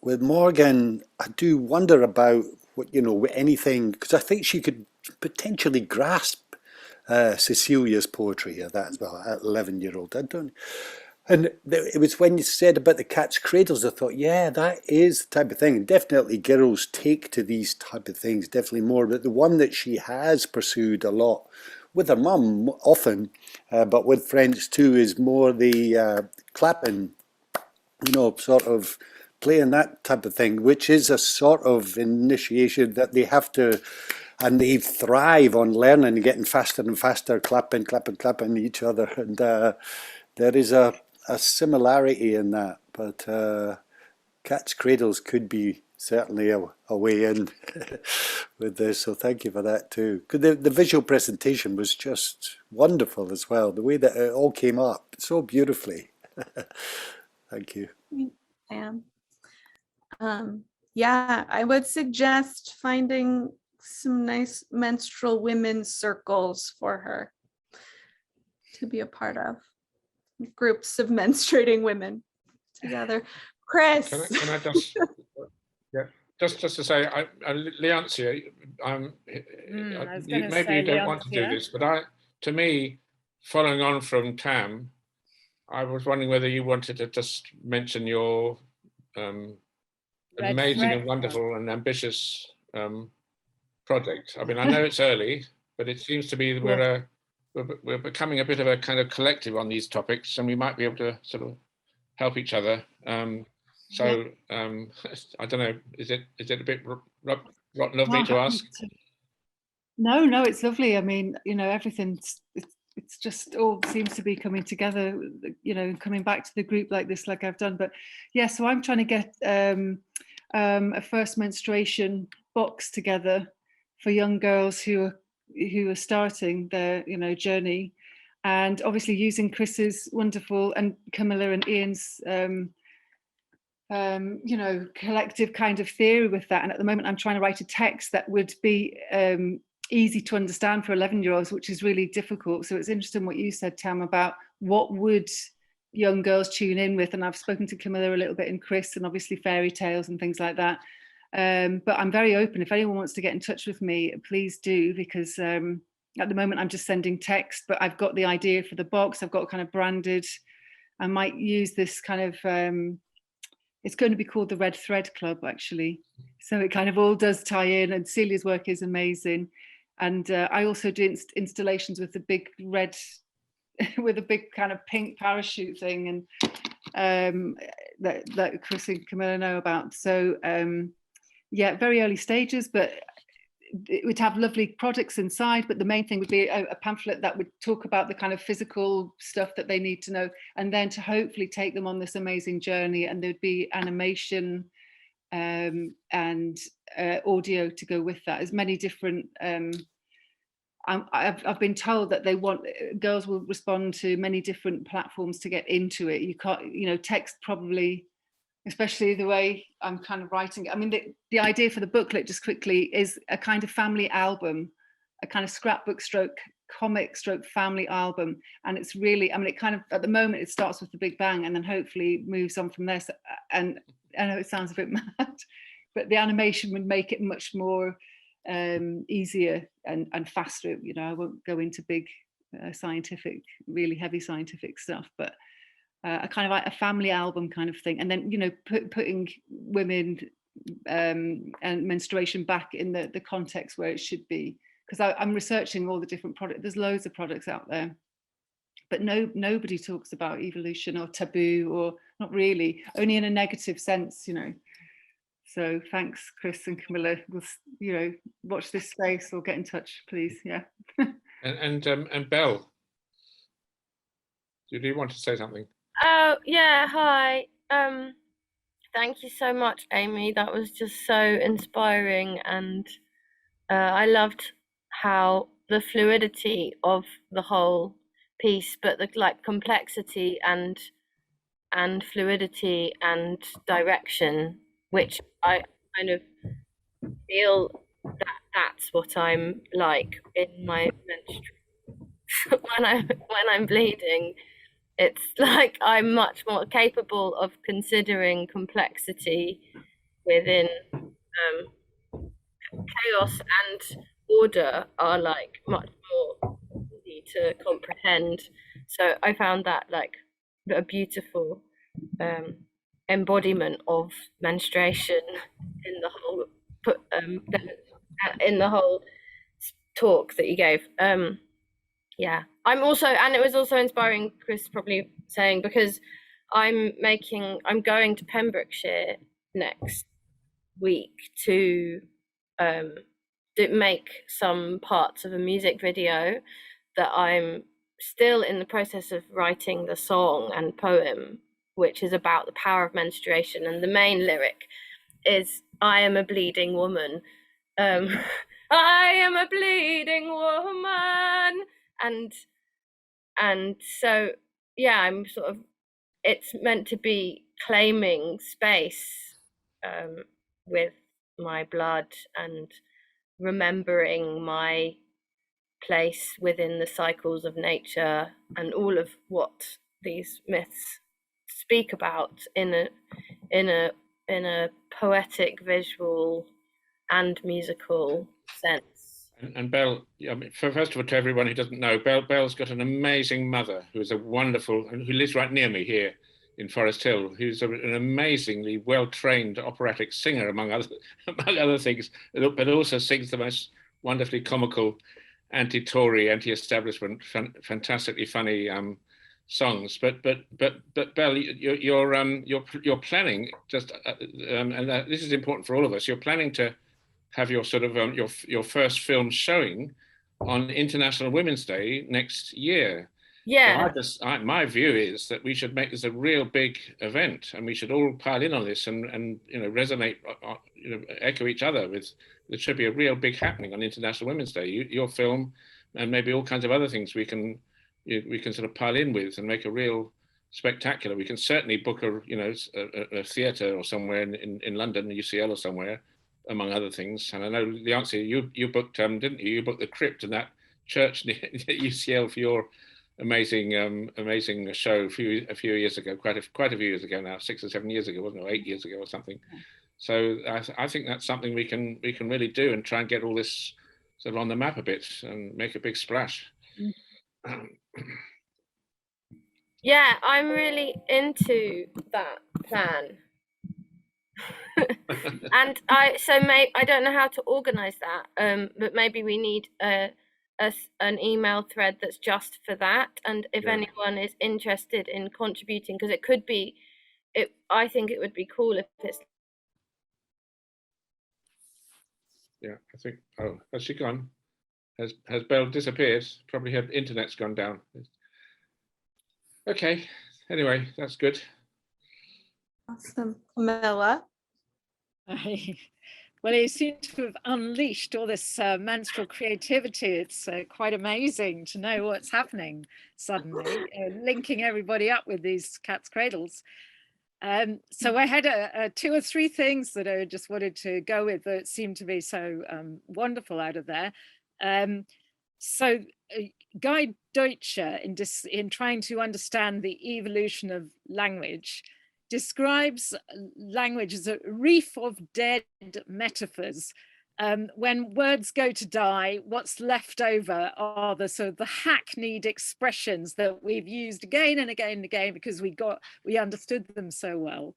with Morgan, I do wonder about with anything, because I think she could potentially grasp Cecilia's poetry at that, well, at 11-year-old. I don't. And it was when you said about the cat's cradles, I thought, yeah, that is the type of thing. Definitely girls take to these type of things, definitely more. But the one that she has pursued a lot, with her mum often, but with friends too, is more the clapping, sort of playing that type of thing, which is a sort of initiation that they have to, and they thrive on learning and getting faster and faster, clapping each other. And there is a similarity in that, but cat's cradles could be certainly a way in with this, so thank you for that too. Because the visual presentation was just wonderful as well, the way that it all came up so beautifully. Thank you. Sam. Yeah, I would suggest finding some nice menstrual women's circles for her to be a part of. Groups of menstruating women together. Chris. Can I just, yeah, just to say, Leoncia, maybe you don't want to do this, but to me, following on from Tam, I was wondering whether you wanted to just mention your amazing and wonderful and ambitious project. I mean, I know it's early, but it seems to be that we're becoming a bit of a kind of collective on these topics, and we might be able to sort of help each other. I don't know, is it a bit rotten of me to ask? No, it's lovely. I mean, everything's, it's just all seems to be coming together, coming back to the group like this, like I've done. But yeah, so I'm trying to get a first menstruation box together for young girls who are starting their journey, and obviously using Chris's wonderful and Camilla and Ian's collective kind of theory with that. And at the moment I'm trying to write a text that would be easy to understand for 11-year-olds, which is really difficult. So it's interesting what you said, Tam, about what would young girls tune in with. And I've spoken to Camilla a little bit, and Chris, and obviously fairy tales and things like that. But I'm very open. If anyone wants to get in touch with me, please do, because at the moment I'm just sending text, but I've got the idea for the box. I've got kind of branded. I might use this kind of, it's going to be called the Red Thread Club, actually. So it kind of all does tie in, and Celia's work is amazing. And I also do installations with the big red, with a big kind of pink parachute thing, and that Chris and Camilla know about. So yeah, very early stages, but it would have lovely products inside. But the main thing would be a pamphlet that would talk about the kind of physical stuff that they need to know, and then to hopefully take them on this amazing journey. And there'd be animation and audio to go with that. As many different. I've been told that girls will respond to many different platforms to get into it. You can't, text probably, especially the way I'm kind of writing. I mean, the idea for the booklet, just quickly, is a kind of family album, a kind of scrapbook stroke comic stroke family album. And it's really, I mean, it kind of, at the moment, it starts with the Big Bang and then hopefully moves on from there. So, and I know it sounds a bit mad, but the animation would make it much more easier and faster. I won't go into big scientific, really heavy scientific stuff, but a kind of like a family album kind of thing. And then, putting women and menstruation back in the context where it should be. Because I'm researching all the different products. There's loads of products out there, but nobody talks about evolution or taboo, or not really, only in a negative sense, So thanks, Chris and Camilla. We'll, you know, watch this space or get in touch, please. Yeah. And Belle, do you want to say something? Oh yeah, hi. Thank you so much, Amy. That was just so inspiring, and I loved how the fluidity of the whole piece, but the like complexity and fluidity and direction, which I kind of feel that that's what I'm like in my menstrual when I'm bleeding. It's like I'm much more capable of considering complexity within chaos, and order are like much more easy to comprehend. So I found that like a beautiful embodiment of menstruation in the whole in the whole talk that you gave. Yeah, I'm also, and it was also inspiring, Chris probably saying, because I'm going to Pembrokeshire next week to make some parts of a music video that I'm still in the process of writing the song and poem, which is about the power of menstruation, and the main lyric is "I am a bleeding woman." I am a bleeding woman, and so yeah, I'm sort of, it's meant to be claiming space with my blood and remembering my place within the cycles of nature and all of what these myths speak about in a poetic, visual and musical sense. And Belle, I mean, first of all, to everyone who doesn't know, Belle's got an amazing mother who is a wonderful, and who lives right near me here in Forest Hill, who's an amazingly well-trained operatic singer, among other things, but also sings the most wonderfully comical, anti-Tory, anti-establishment, fantastically funny songs. But Belle, you're planning just, and this is important for all of us. You're planning to have your sort of your first film showing on International Women's Day next year. Yeah. So my view is that we should make this a real big event, and we should all pile in on this and you know, resonate, you know, echo each other with. There should be a real big happening on International Women's Day. Your film, and maybe all kinds of other things we can sort of pile in with and make a real spectacular. We can certainly book a theatre or somewhere in London, UCL or somewhere, among other things. And I know the answer, you booked, didn't you? You booked the crypt in that church near UCL for your amazing show a few years ago, quite a few years ago now, 6 or 7 years ago, wasn't it, or 8 years ago or something. So I think that's something we can really do, and try and get all this sort of on the map a bit and make a big splash. Yeah, I'm really into that plan. And I don't know how to organize that, but maybe we need an email thread that's just for that, and if anyone is interested in contributing, because it could be, I think it would be cool if it's. Yeah, I think, oh, has she gone? Has Belle disappeared? Probably her internet's gone down. Okay, anyway, that's good. Awesome. Camilla? Well, you seem to have unleashed all this menstrual creativity. It's quite amazing to know what's happening suddenly, linking everybody up with these cat's cradles. So I had 2 or 3 things that I just wanted to go with that seemed to be so wonderful out of there. So Guy Deutscher, in trying to understand the evolution of language, describes language as a reef of dead metaphors. When words go to die, what's left over are the sort of the hackneyed expressions that we've used again and again and again because we understood them so well.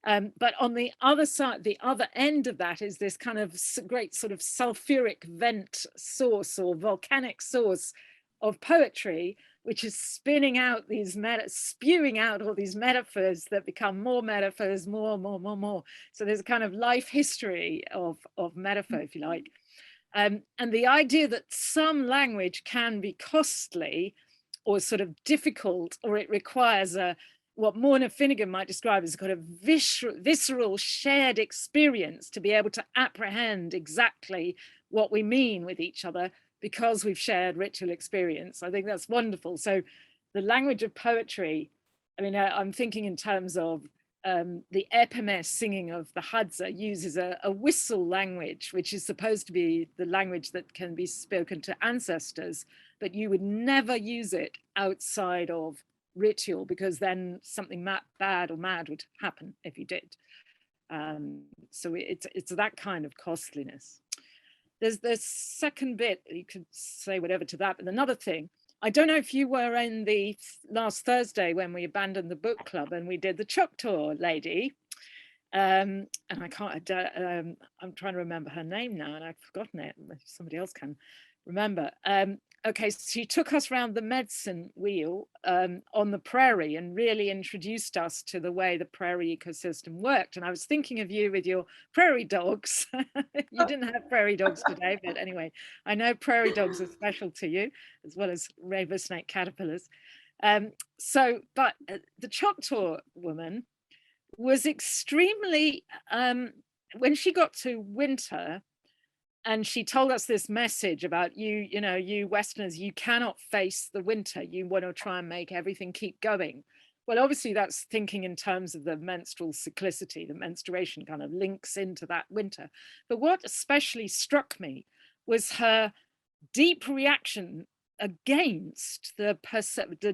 But on the other side, the other end of that is this kind of great sort of sulfuric vent source or volcanic source of poetry which is spinning out these spewing out all these metaphors that become more metaphors, more. So there's a kind of life history of metaphor, if you like. And the idea that some language can be costly or sort of difficult, or it requires what Morna Finnegan might describe as a kind of visceral shared experience to be able to apprehend exactly what we mean with each other, because we've shared ritual experience. I think that's wonderful. So the language of poetry, I mean, I'm thinking in terms of the Epimé singing of the Hadza uses a whistle language, which is supposed to be the language that can be spoken to ancestors, but you would never use it outside of ritual, because then something bad or mad would happen if you did. So it's that kind of costliness. There's the second bit, you could say whatever to that, but another thing, I don't know if you were in the last Thursday when we abandoned the book club and we did the Choctaw lady, and I can't, I'm trying to remember her name now and I've forgotten it, somebody else can remember. Okay, so she took us around the medicine wheel on the prairie and really introduced us to the way the prairie ecosystem worked. And I was thinking of you with your prairie dogs. You didn't have prairie dogs today, but anyway, I know prairie dogs are special to you, as well as rainbow snake caterpillars. But the Choctaw woman was extremely, when she got to winter, and she told us this message about you Westerners, you cannot face the winter. You want to try and make everything keep going. Well, obviously that's thinking in terms of the menstrual cyclicity, the menstruation kind of links into that winter. But what especially struck me was her deep reaction against the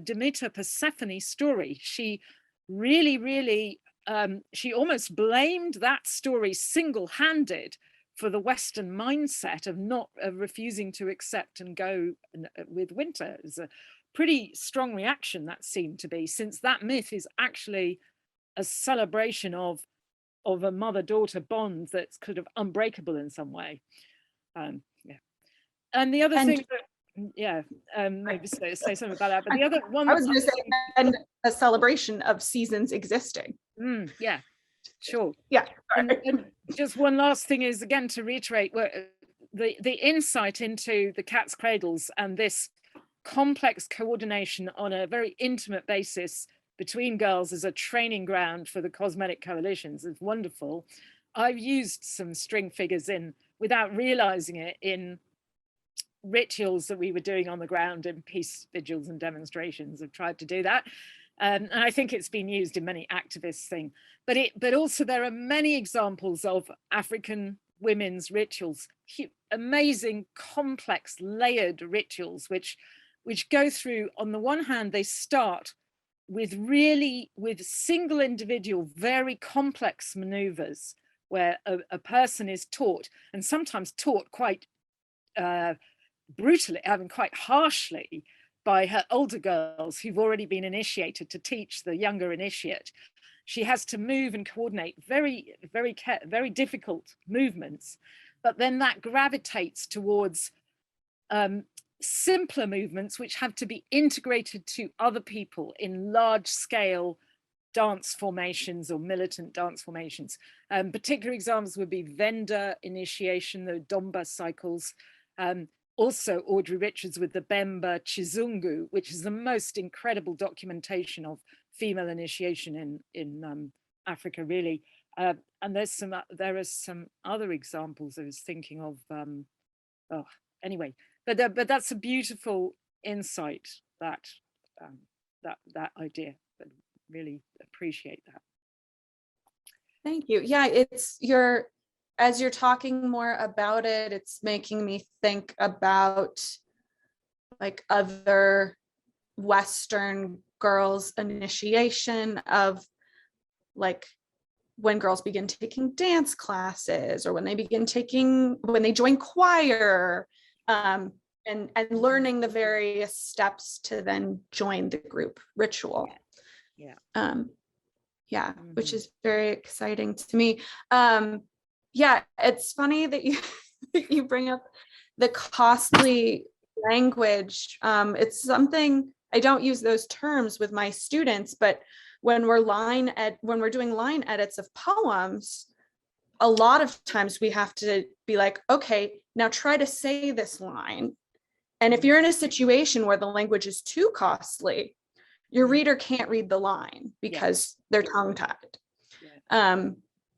Demeter Persephone story. She really, she almost blamed that story single-handed for the Western mindset of refusing to accept and go with winter. It's a pretty strong reaction, that seemed to be, since that myth is actually a celebration of a mother-daughter bond that's kind of unbreakable in some way. And the other thing that, maybe say something about that, but the other one, I was going to say, and a celebration of seasons existing. Yeah. Sure. Yeah. And just one last thing is, again, to reiterate the insight into the cat's cradles and this complex coordination on a very intimate basis between girls as a training ground for the cosmetic coalitions is wonderful. I've used some string figures without realizing it in rituals that we were doing on the ground in peace vigils and demonstrations. I've tried to do that. And I think it's been used in many activist things, but also there are many examples of African women's rituals, amazing, complex, layered rituals, which go through, on the one hand, they start with single individual, very complex maneuvers where a person is taught, and sometimes taught quite brutally, quite harshly, by her older girls who've already been initiated to teach the younger initiate. She has to move and coordinate very, very difficult movements, but then that gravitates towards simpler movements which have to be integrated to other people in large scale dance formations or militant dance formations. Particular examples would be Venda initiation, the Domba cycles, also Audrey Richards with the Bemba Chizungu, which is the most incredible documentation of female initiation in Africa, really. And there are some other examples I was thinking of. Anyway, but that's a beautiful insight, that idea. But really appreciate that. Thank you. Yeah, as you're talking more about it, it's making me think about like other Western girls' initiation of like when girls begin taking dance classes, or when they join choir, and learning the various steps to then join the group ritual. Which is very exciting to me. Yeah, it's funny that you bring up the costly language. It's something I don't use those terms with my students, but when we're doing line edits of poems, a lot of times we have to be like, okay, now try to say this line. And if you're in a situation where the language is too costly, your reader can't read the line because they're tongue-tied.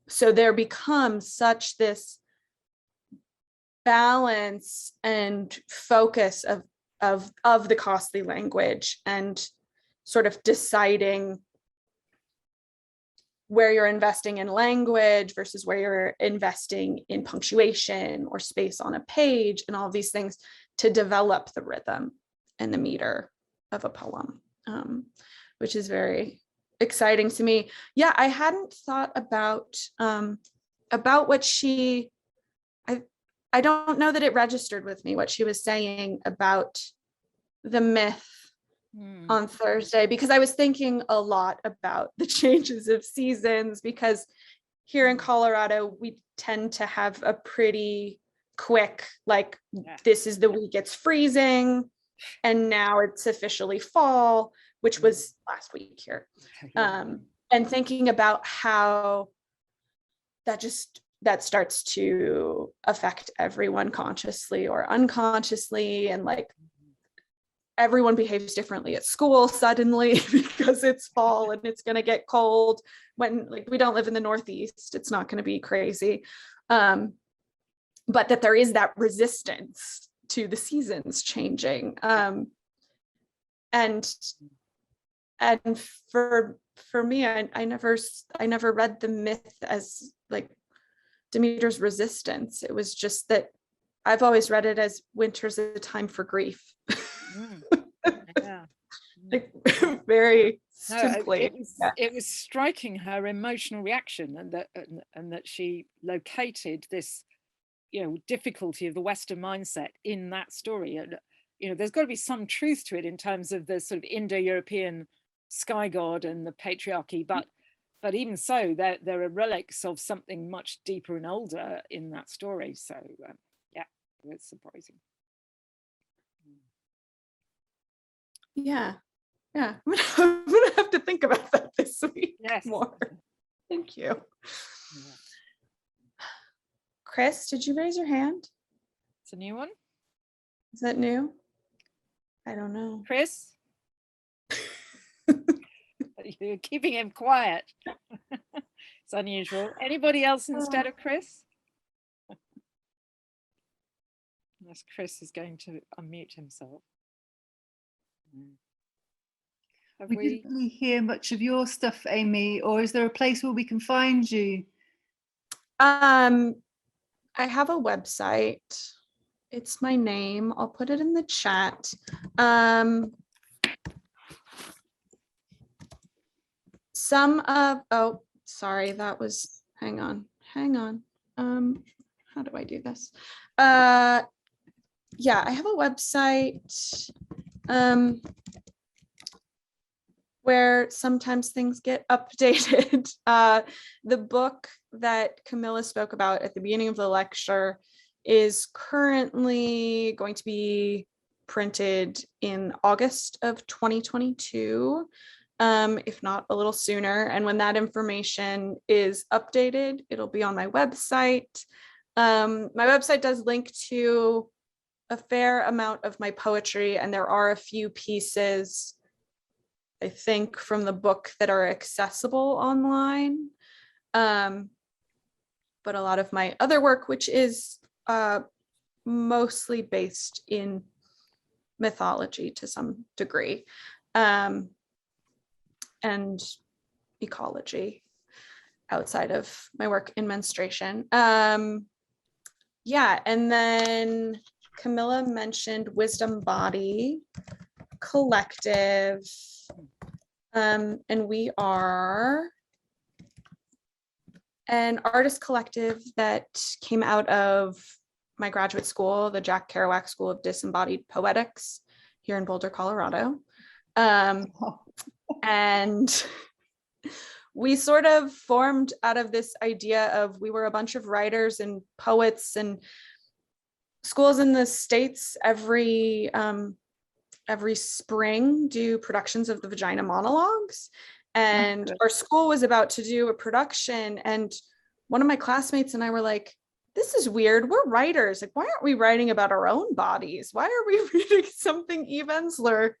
So there becomes such this balance and focus of the costly language, and sort of deciding where you're investing in language versus where you're investing in punctuation or space on a page, and all of these things to develop the rhythm and the meter of a poem, which is very exciting to me. Yeah, I hadn't thought about what she, I don't know that it registered with me what she was saying about the myth on Thursday, because I was thinking a lot about the changes of seasons, because here in Colorado, we tend to have a pretty quick, like, this is the week it's freezing, and now it's officially fall, which was last week here. And thinking about how that starts to affect everyone consciously or unconsciously, and like everyone behaves differently at school suddenly because it's fall and it's going to get cold, when like we don't live in the Northeast, it's not going to be crazy. But that there is that resistance to the seasons changing. And for me, I never read the myth as like Demeter's resistance. It was just that I've always read it as winter's a time for grief. Yeah. Like, very simply. It was striking, her emotional reaction, and that she located this, difficulty of the Western mindset in that story. And there's got to be some truth to it in terms of the sort of Indo-European sky god and the patriarchy, but even so, there are relics of something much deeper and older in that story. So yeah, it's surprising. Yeah, I'm gonna have to think about that this week more. Thank you. Chris, did you raise your hand? It's a new one. Is that new? I don't know. Chris? You're keeping him quiet. It's unusual. Anybody else instead of Chris? Yes, Chris is going to unmute himself. We didn't really hear much of your stuff, Amy, or is there a place where we can find you? I have a website. It's my name. I'll put it in the chat. Oh, sorry, that was, hang on. How do I do this? Yeah, I have a website where sometimes things get updated. The book that Camilla spoke about at the beginning of the lecture is currently going to be printed in August of 2022, if not a little sooner. And when that information is updated, it'll be on my website. My website does link to a fair amount of my poetry, and there are a few pieces, I think, from the book that are accessible online. But a lot of my other work, which is mostly based in mythology to some degree, and ecology outside of my work in menstruation. Yeah, and then Camilla mentioned Wisdom Body Collective, and we are an artist collective that came out of my graduate school, the Jack Kerouac School of Disembodied Poetics here in Boulder, Colorado. And we sort of formed out of this idea of, we were a bunch of writers and poets, and schools in the States every every spring do productions of the Vagina monologues. And our school was about to do a production, and one of my classmates and I were like, this is weird. We're writers. Like, why aren't we writing about our own bodies? Why are we reading something Eve Ensler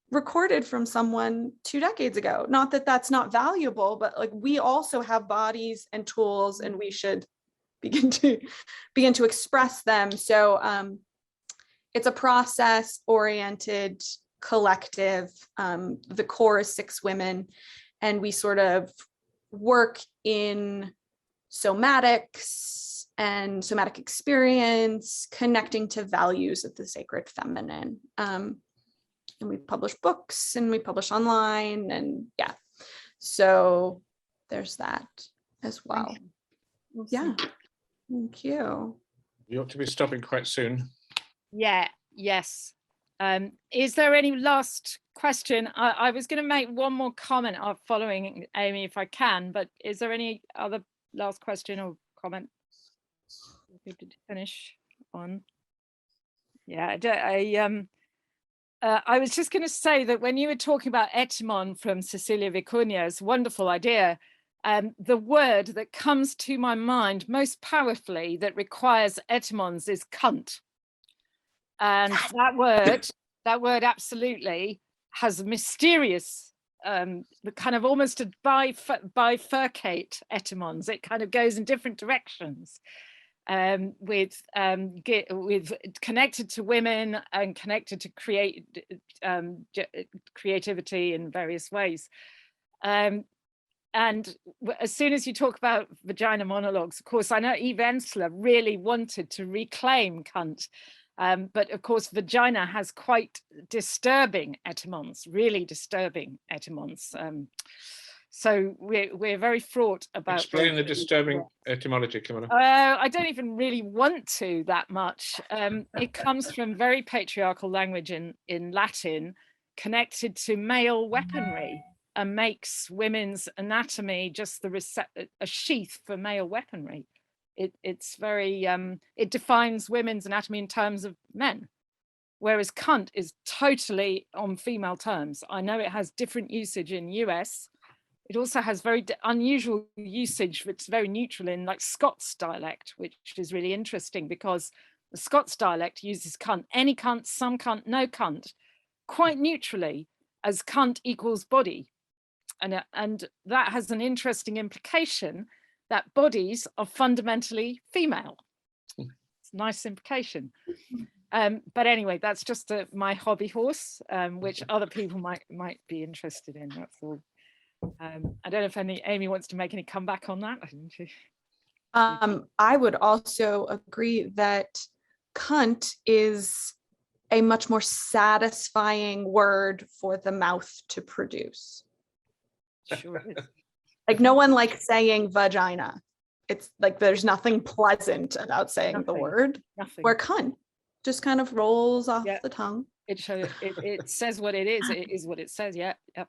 recorded from someone 2 decades ago? Not that that's not valuable, but like, we also have bodies and tools, and we should begin to express them. So it's a process-oriented collective. The core is 6 women, and we sort of work in somatics and somatic experience, connecting to values of the sacred feminine. And we publish books, and we publish online, and yeah. So there's that as well. Yeah. Thank you. You ought to be stopping quite soon. Yeah, yes. Is there any last question? I was going to make one more comment following Amy, if I can, but is there any other last question or comment to finish on? Yeah, I was just going to say that when you were talking about etymon from Cecilia Vicuña's wonderful idea, the word that comes to my mind most powerfully that requires etymons is cunt. And that word absolutely has a mysterious, kind of almost a bifurcate etymons. It kind of goes in different directions, with connected to women and connected to creativity in various ways. And as soon as you talk about vagina monologues, of course, I know Eve Ensler really wanted to reclaim cunt. But of course, vagina has quite disturbing etymons, really disturbing etymons. So we're very fraught about. Explain the disturbing etymology, Camilla. I don't even really want to that much. It comes from very patriarchal language in Latin, connected to male weaponry, and makes women's anatomy just a sheath for male weaponry. It's very, it defines women's anatomy in terms of men, whereas cunt is totally on female terms. I know it has different usage in US. It also has very unusual usage, which is very neutral in like Scots dialect, which is really interesting because the Scots dialect uses cunt, any cunt, some cunt, no cunt, quite neutrally as cunt equals body. And that has an interesting implication that bodies are fundamentally female. It's a nice implication. But anyway, that's just my hobby horse, which other people might be interested in. That's all. I don't know if Amy wants to make any comeback on that. I would also agree that cunt is a much more satisfying word for the mouth to produce. Sure is. Like, no one likes saying vagina. It's like there's nothing pleasant about saying the word. Nothing. Where cunt just kind of rolls off the tongue. It says what it is. It is what it says. Yeah. Yep.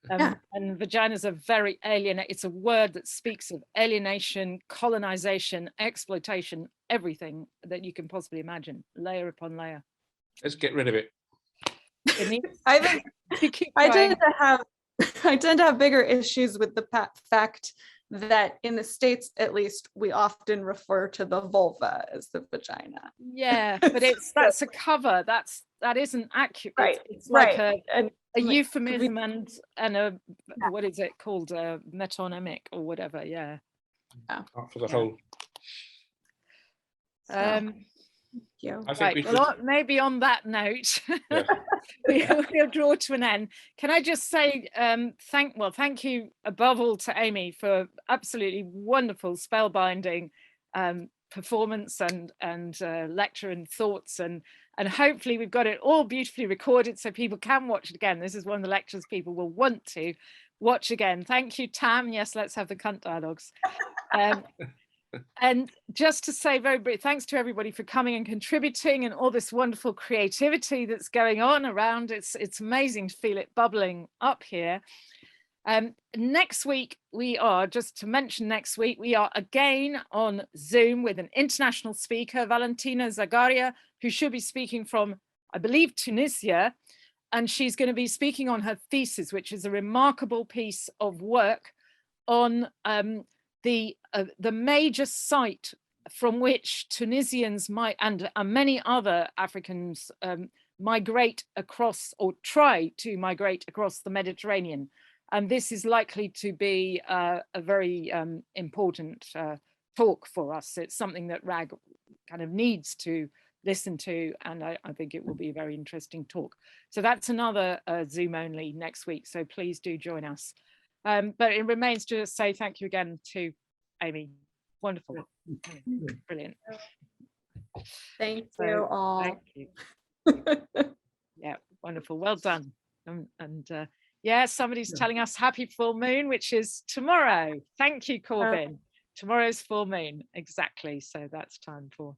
And vaginas are very alien. It's a word that speaks of alienation, colonization, exploitation, everything that you can possibly imagine, layer upon layer. Let's get rid of it. I think I tend to have bigger issues with the fact that in the States, at least, we often refer to the vulva as the vagina. Yeah, but that's a cover. That isn't accurate. Right. It's like a like, euphemism and a what is it called? A metonymic or whatever. Yeah. For the whole. Right. Well, maybe on that note, we'll draw to an end. Can I just say thank you above all to Amy for absolutely wonderful spellbinding performance and lecture and thoughts, and hopefully we've got it all beautifully recorded so people can watch it again. This is one of the lectures people will want to watch again. Thank you, Tam. Yes, let's have the cunt dialogues. And just to say very briefly, thanks to everybody for coming and contributing and all this wonderful creativity that's going on around. It's amazing to feel it bubbling up here. Next week, we are again on Zoom with an international speaker, Valentina Zagaria, who should be speaking from I believe, Tunisia, and she's going to be speaking on her thesis, which is a remarkable piece of work on the major site from which Tunisians might, and many other Africans migrate across, or try to migrate across the Mediterranean. And this is likely to be a very important talk for us. It's something that RAG kind of needs to listen to, and I think it will be a very interesting talk. So that's another Zoom only next week, so please do join us. But it remains to say thank you again to Amy. Wonderful. Brilliant. Thank you all. Thank you. Yeah, wonderful. Well done. Yeah, somebody's telling us happy full moon, which is tomorrow. Thank you, Corbin. Tomorrow's full moon. Exactly. So that's time for